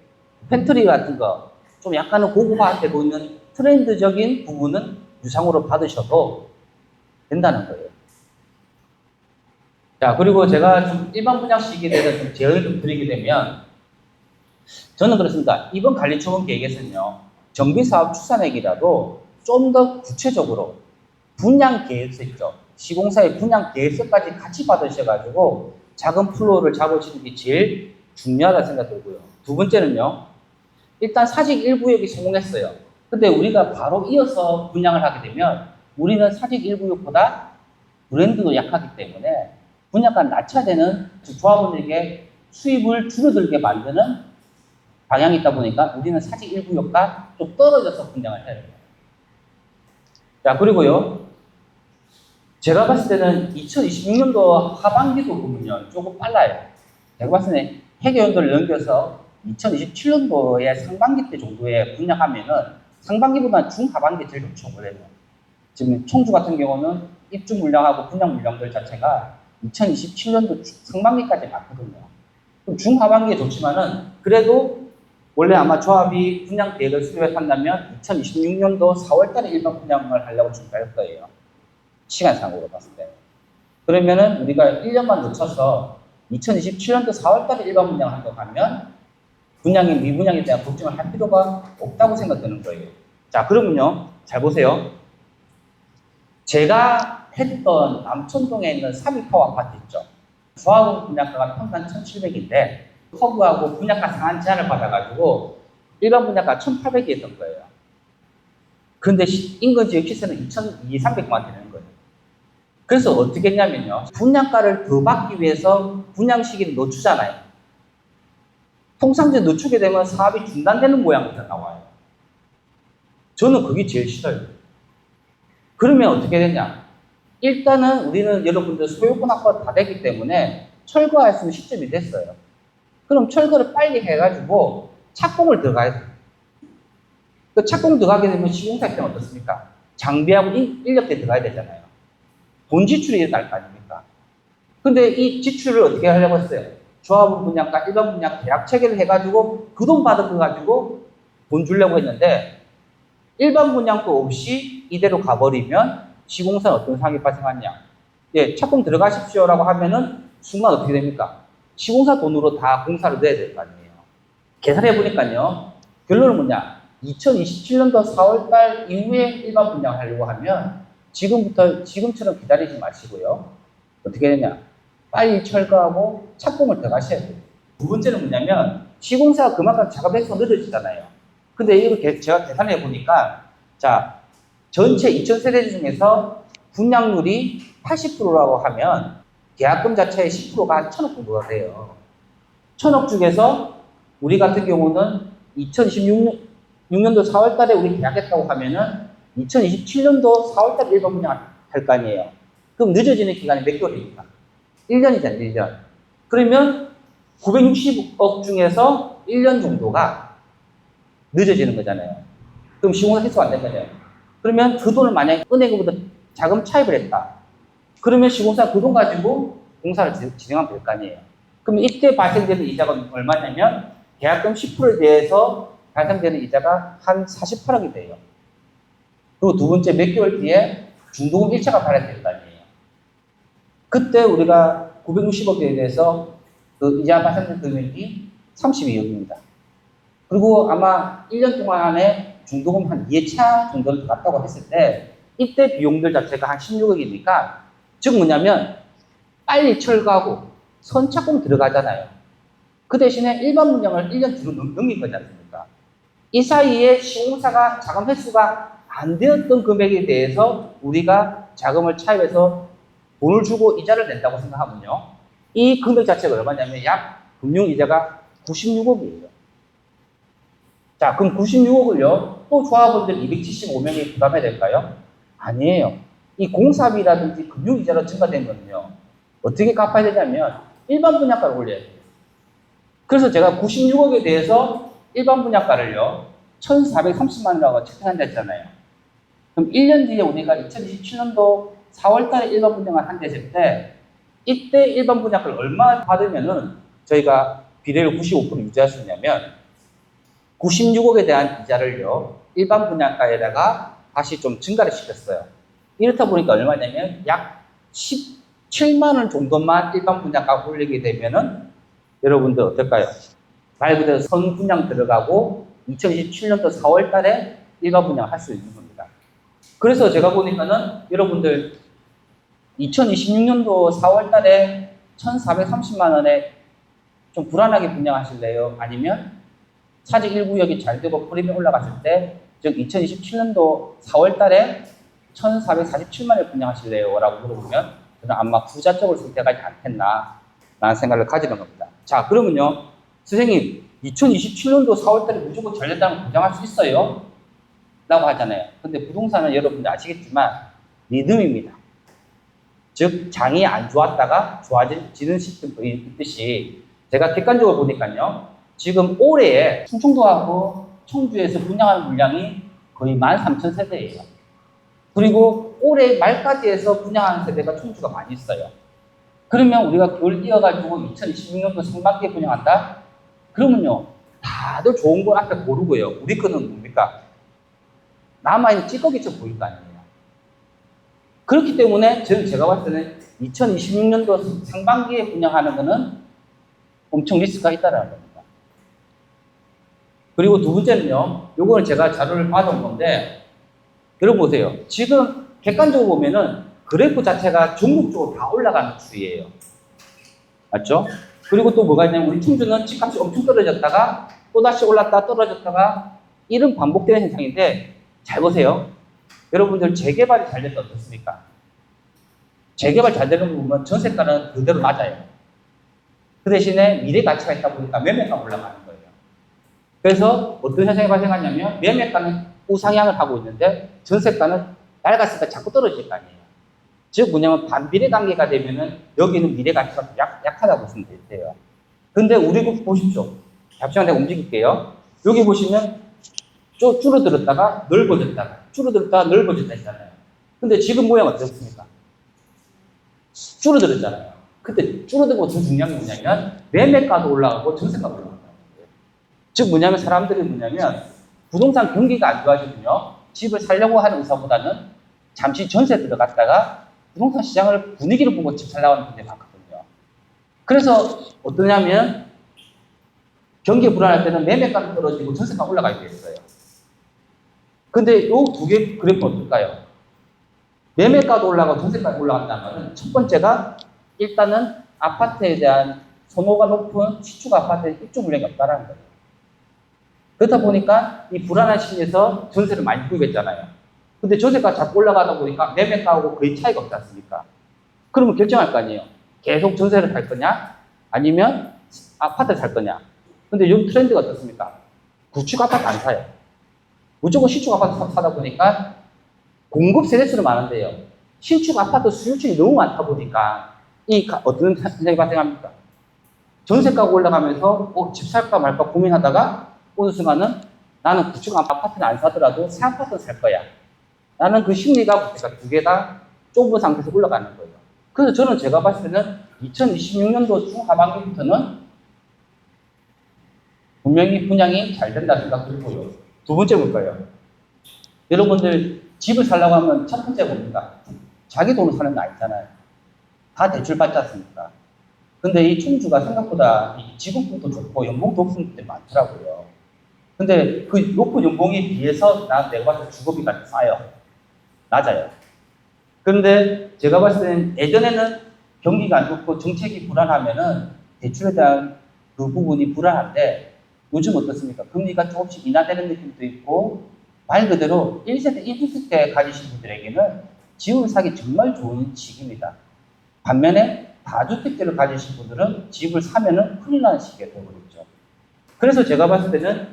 팬트리 같은 거 좀 약간은 고급화돼 보이는 트렌드적인 부분은 유상으로 받으셔도 된다는 거예요. 자, 그리고 제가 좀 일반 분양 시기에 대해서 좀 제언을 좀 드리게 되면 저는 그렇습니다. 이번 관리처분 계획에서는요. 정비사업 추산액이라도 좀 더 구체적으로 분양 계획서 있죠. 시공사의 분양 계획서까지 같이 받으셔가지고 작은 플로우를 잡으시는 게 제일 중요하다 생각 들고요. 두 번째는요. 일단 사직 1구역이 성공했어요. 근데 우리가 바로 이어서 분양을 하게 되면 우리는 사직 1구역보다 브랜드도 약하기 때문에 분양가 낮춰야 되는 조합원에게 수입을 줄어들게 만드는 방향이 있다 보니까 우리는 사직 1구역과 좀 떨어져서 분양을 해야 돼요. 자, 그리고요. 제가 봤을 때는 2026년도 하반기도 보면 조금 빨라요. 제가 봤을 때 해계연도를 넘겨서 2027년도에 상반기 때 정도에 분양하면은 상반기보다 중하반기 제일 좋죠, 원래는. 지금 청주 같은 경우는 입주 물량하고 분양 물량들 자체가 2027년도 상반기까지 맞거든요. 그럼 중하반기에 좋지만은 그래도 원래 아마 조합이 분양 계획을 수립한다면 2026년도 4월달에 일반 분양을 하려고 준비할 거예요. 시간상으로 봤을 때. 그러면은 우리가 1년만 늦춰서 2027년도 4월달에 일반 분양을 한다고 하면 분양이 미분양에 대한 걱정을 할 필요가 없다고 생각되는 거예요. 자, 그러면요. 잘 보세요. 제가 했던 남천동에 있는 3위타워 아파트 있죠. 조합원 분양가가 평당 1,700인데 커브하고 분양가 상한 제한을 받아가지고 일반 분양가 1,800이었던 거예요. 근데 인근지역 시세는 2,300만 되는 거예요. 그래서 어떻게 했냐면요. 분양가를 더 받기 위해서 분양 시기를 늦추잖아요. 통상적으로 늦추게 되면 사업이 중단되는 모양이 나와요. 저는 그게 제일 싫어요. 그러면 어떻게 되냐? 일단은 우리는 여러분들 소유권 확보가 다 됐기 때문에 철거할 수 있는 시점이 됐어요. 그럼 철거를 빨리 해가지고 착공을 들어가야 돼요. 그 착공 들어가게 되면 시공사 때는 어떻습니까? 장비하고 인력대 들어가야 되잖아요. 돈 지출이 일어날 거 아닙니까? 근데 이 지출을 어떻게 하려고 했어요? 조합원 분양가, 일반 분양 계약 체계를 해가지고 그 돈 받은 거 가지고 돈 주려고 했는데 일반 분양도 없이 이대로 가버리면 시공사는 어떤 상황이 발생하냐? 예, 착공 들어가십시오라고 하면은 순간 어떻게 됩니까? 시공사 돈으로 다 공사를 넣어야 될 거 아니에요. 계산해 보니까요. 결론은 뭐냐? 2027년도 4월달 이후에 일반 분양을 하려고 하면 지금처럼 기다리지 마시고요. 어떻게 되냐? 빨리 철거하고 착공을 들어가셔야 돼요. 두 번째는 뭐냐면 시공사가 그만큼 작업 횟수가 늦어지잖아요. 근데 이거 제가 계산해 보니까 자, 전체 2000세대 중에서 분양률이 80%라고 하면 계약금 자체의 10%가 한 1,000억 정도가 돼요. 1,000억 중에서 우리 같은 경우는 2026년도 4월 달에 우리 계약했다고 하면은 2027년도 4월 달에 일반 분양할 거 아니에요. 그럼 늦어지는 기간이 몇 개월입니까? 1년이잖아요, 1년. 그러면 960억 중에서 1년 정도가 늦어지는 거잖아요. 그럼 시공사 해소가 안 된 거잖아요. 그러면 그 돈을 만약에 은행으로부터 자금 차입을 했다. 그러면 시공사가 그 돈 가지고 공사를 진행하면 될 거 아니에요. 그럼 이때 발생되는 이자가 얼마냐면 계약금 10%에 대해서 발생되는 이자가 한 48억이 돼요. 그리고 두 번째 몇 개월 뒤에 중도금 1차가 발행될 거 아니에요. 그때 우리가 960억에 대해서 그 이자 발생된 금액이 32억입니다. 그리고 아마 1년 동안 안에 중도금 한 2차 정도를 갔다고 했을 때 이때 비용들 자체가 한 16억이니까 즉 뭐냐면 빨리 철거하고 선착공 들어가잖아요. 그 대신에 일반 분양을 1년 뒤로 넘긴 거지 않습니까? 이 사이에 시공사가 자금 회수가 안 되었던 금액에 대해서 우리가 자금을 차입해서 돈을 주고 이자를 낸다고 생각하면요. 이 금액 자체가 얼마냐면 약 금융이자가 96억이에요. 자, 그럼 96억을요, 또 조합원들 275명이 부담해야 될까요? 아니에요. 이 공사비라든지 금융이자로 증가된 거는요, 어떻게 갚아야 되냐면, 일반 분양가를 올려야 돼요. 그래서 제가 96억에 대해서 일반 분양가를요, 1,430만원이라고 책정한다 했잖아요. 그럼 1년 뒤에 우리가 2027년도 4월 달에 일반 분양을 한다 했을 때, 이때 일반 분양가를 얼마 받으면은 저희가 비례를 95% 유지할 수 있냐면, 96억에 대한 이자를요, 일반 분양가에다가 다시 좀 증가를 시켰어요. 이렇다 보니까 얼마냐면 약 17만원 정도만 일반 분양가가 올리게 되면은 여러분들 어떨까요? 말 그대로 선 분양 들어가고 2027년도 4월 달에 일반 분양을 할 수 있는 겁니다. 그래서 제가 보니까는 여러분들 2026년도 4월 달에 1,430만원에 좀 불안하게 분양하실래요? 아니면 사직 1구역이 잘 되고 프리미엄 올라갔을 때, 즉 2027년도 4월 달에 1,447만원에 분양하실래요? 라고 물어보면 저는 아마 부자 쪽을 선택하지 않겠나 라는 생각을 가지는 겁니다. 자, 그러면요. 선생님, 2027년도 4월달에 무조건 잘 된다는 보장할 수 있어요? 라고 하잖아요. 근데 부동산은 여러분들 아시겠지만 리듬입니다. 즉 장이 안 좋았다가 좋아지는 시스템도 있듯이 제가 객관적으로 보니까요. 지금 올해에 충청도하고 청주에서 분양하는 물량이 거의 13,000세대예요. 그리고 올해 말까지 해서 분양하는 세대가 청주가 많이 있어요. 그러면 우리가 그걸 이어가지고 2026년도 상반기에 분양한다? 그러면요. 다들 좋은 걸 앞에 고르고요. 우리 거는 뭡니까? 남아있는 찌꺼기처럼 보일 거 아니에요. 그렇기 때문에 제가 봤을 때는 2026년도 상반기에 분양하는 거는 엄청 리스크가 있다는 겁니다. 그리고 두 번째는요. 요거는 제가 자료를 받아온 건데 여러분 보세요. 지금 객관적으로 보면은 그래프 자체가 전국적으로 다 올라가는 추이예요. 맞죠? 그리고 또 뭐가 있냐면 우리 충주는 집값이 엄청 떨어졌다가 또다시 올랐다 떨어졌다가 이런 반복되는 현상인데 잘 보세요. 여러분들 재개발이 잘 됐다 어떻습니까? 재개발 잘 되는 거 보면 전세가는 그대로 낮아요. 그 대신에 미래 가치가 있다 보니까 매매가가 올라가는 거예요. 그래서 어떤 현상이 발생하냐면 매매가는 우상향을 하고 있는데 전세가는 낡았으니까 자꾸 떨어질 거 아니에요. 즉 뭐냐면 반비례 단계가 되면은 여기는 미래 가치가 약하다고 보시면 돼요. 근데 우리 국 보십시오. 잠시만 내가 움직일게요. 여기 보시면 줄어들었다가 넓어졌다가 줄어들었다가 넓어졌다 했잖아요. 근데 지금 모양 어떻습니까? 줄어들었잖아요. 근데 줄어든 거 더 중요한 게 뭐냐면 매매가도 올라가고 전세가도 올라간다는 거예요. 즉 뭐냐면 사람들이 뭐냐면 부동산 경기가 안 좋아지면요. 집을 살려고 하는 의사보다는 잠시 전세 들어갔다가 부동산 시장을 분위기를 보고 집 살려고 하는 분들이 많거든요. 그래서 어떠냐면 경기 불안할 때는 매매가도 떨어지고 전세가 올라가게 됐어요. 근데 이 두 개 그래프는 어떨까요? 매매가도 올라가고 전세가도 올라간다는 말은 첫 번째가 일단은 아파트에 대한 소모가 높은 시축 아파트에 입주 물량이 없다는 거예요. 그렇다 보니까 이 불안한 심리에서 전세를 많이 구입했잖아요. 근데 전세가 자꾸 올라가다 보니까 매매가하고 거의 차이가 없지 않습니까? 그러면 결정할 거 아니에요. 계속 전세를 살 거냐? 아니면 아파트를 살 거냐? 근데 이 트렌드가 어떻습니까? 구축 아파트 안 사요. 무조건 신축 아파트 사다 보니까 공급 세대수는 많은데요. 신축 아파트 수요층이 너무 많다 보니까 어떤 현상이 발생합니까? 전세가가 올라가면서 집 살까 말까 고민하다가 어느 순간은 나는 구축 아파트는 안 사더라도 새 아파트는 살 거야. 라는 그 심리가 두 개 다 좁은 상태에서 올라가는 거예요. 그래서 저는 제가 봤을 때는 2026년도 중하반기부터는 분명히 분양이 잘 된다 생각 들고요. 두 번째 볼까요? 여러분들 집을 살려고 하면 첫 번째 뭡니까? 자기 돈으로 사는 거 아니잖아요. 다 대출 받지 않습니까? 근데 이 충주가 생각보다 직업도 좋고 연봉도 높은 분들이 많더라고요. 근데 그 높은 연봉에 비해서 내가 봤을 때 주거비가 싸요. 낮아요. 그런데 제가 봤을 때는 예전에는 경기가 안 좋고 정책이 불안하면은 대출에 대한 그 부분이 불안한데 요즘 어떻습니까? 금리가 조금씩 인하되는 느낌도 있고 말 그대로 1세대, 1주택 가지신 분들에게는 집을 사기 정말 좋은 시기입니다. 반면에 다주택자를 가지신 분들은 집을 사면은 큰일 나는 시기가 되어버렸죠. 그래서 제가 봤을 때는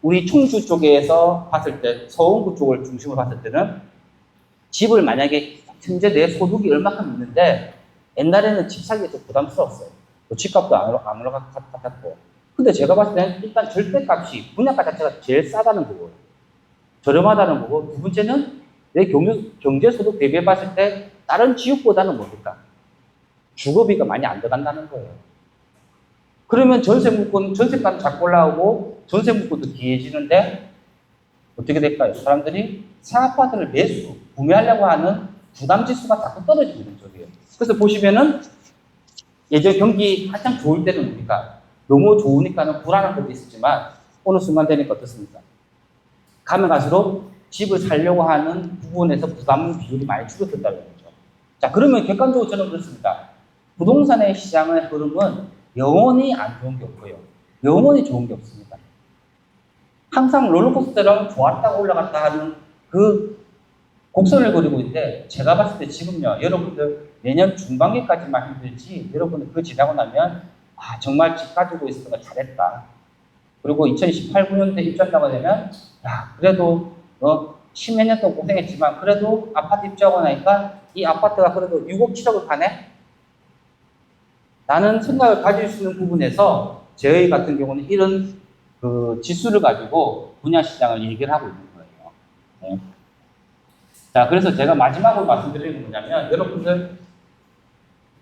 우리 충주 쪽에서 봤을 때 서원구 쪽을 중심으로 봤을 때는 집을 만약에 현재 내 소득이 얼마큼 있는데 옛날에는 집 사기가 좀 부담스러웠어요. 집값도 안 올라갔고. 근데 제가 봤을 때는 일단 절대값이 분양가 자체가 제일 싸다는 거고 저렴하다는 거고 두 번째는 내 경제 소득 대비해 봤을 때 다른 지역보다는 뭡니까? 주거비가 많이 안 들어간다는 거예요. 그러면 전세가는 자꾸 올라오고 전세 물건도 귀해지는데 어떻게 될까요? 사람들이 새 아파트를 구매하려고 하는 부담 지수가 자꾸 떨어지고 있는 쪽이에요. 그래서 보시면은 예전 경기 한참 좋을 때는 뭡니까? 너무 좋으니까는 불안한 것도 있었지만 어느 순간 되니까 어떻습니까? 가면 갈수록 집을 살려고 하는 부분에서 부담 비율이 많이 줄어든다는 거죠. 자, 그러면 객관적으로 저는 그렇습니다. 부동산의 시장의 흐름은 영원히 안 좋은 게 없고요. 영원히 좋은 게 없습니다. 항상 롤러코스터처럼 좋았다가 올라갔다 하는 그 곡선을 그리고 있는데 제가 봤을 때 지금요. 여러분들 내년 중반기까지만 힘들지 여러분들 그거 지나고 나면 정말 집 가지고 있었던 거 잘했다. 그리고 2018, 9년도에 입주한다고 되면, 야, 그래도 너 10몇 년 동안 고생했지만, 그래도 아파트 입주하고 나니까 이 아파트가 그래도 6억, 7억을 파네? 라는 생각을 가질 수 있는 부분에서 저희 같은 경우는 이런 그 지수를 가지고 분야 시장을 얘기를 하고 있는 거예요. 네. 자, 그래서 제가 마지막으로 말씀드리는 건 뭐냐면, 여러분들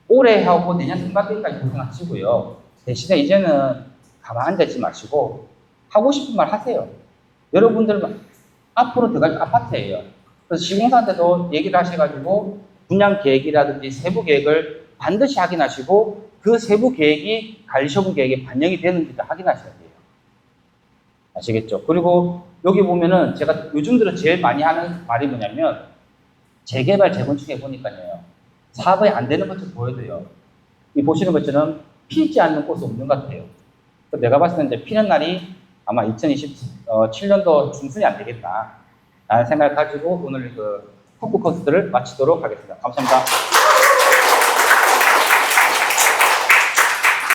올해 하고 내년 상반기까지 고생하시고요. 대신에 이제는 가만 앉아있지 마시고 하고 싶은 말 하세요. 여러분들 앞으로 들어갈 아파트예요. 그래서 시공사한테도 얘기를 하셔가지고 분양 계획이라든지 세부 계획을 반드시 확인하시고 그 세부 계획이 관리처분 계획에 반영이 되는지도 확인하셔야 돼요. 아시겠죠? 그리고 여기 보면은 제가 요즘 들어 제일 많이 하는 말이 뭐냐면 재개발 재건축에 보니까요. 사업이 안 되는 것처럼 보여도요. 이 보시는 것처럼 피지 않는 곳은 없는 것 같아요. 내가 봤을 때 이제 피는 날이 아마 2027년도 중순이 안 되겠다. 라는 생각을 가지고 오늘 그 토크 코스를 마치도록 하겠습니다. 감사합니다.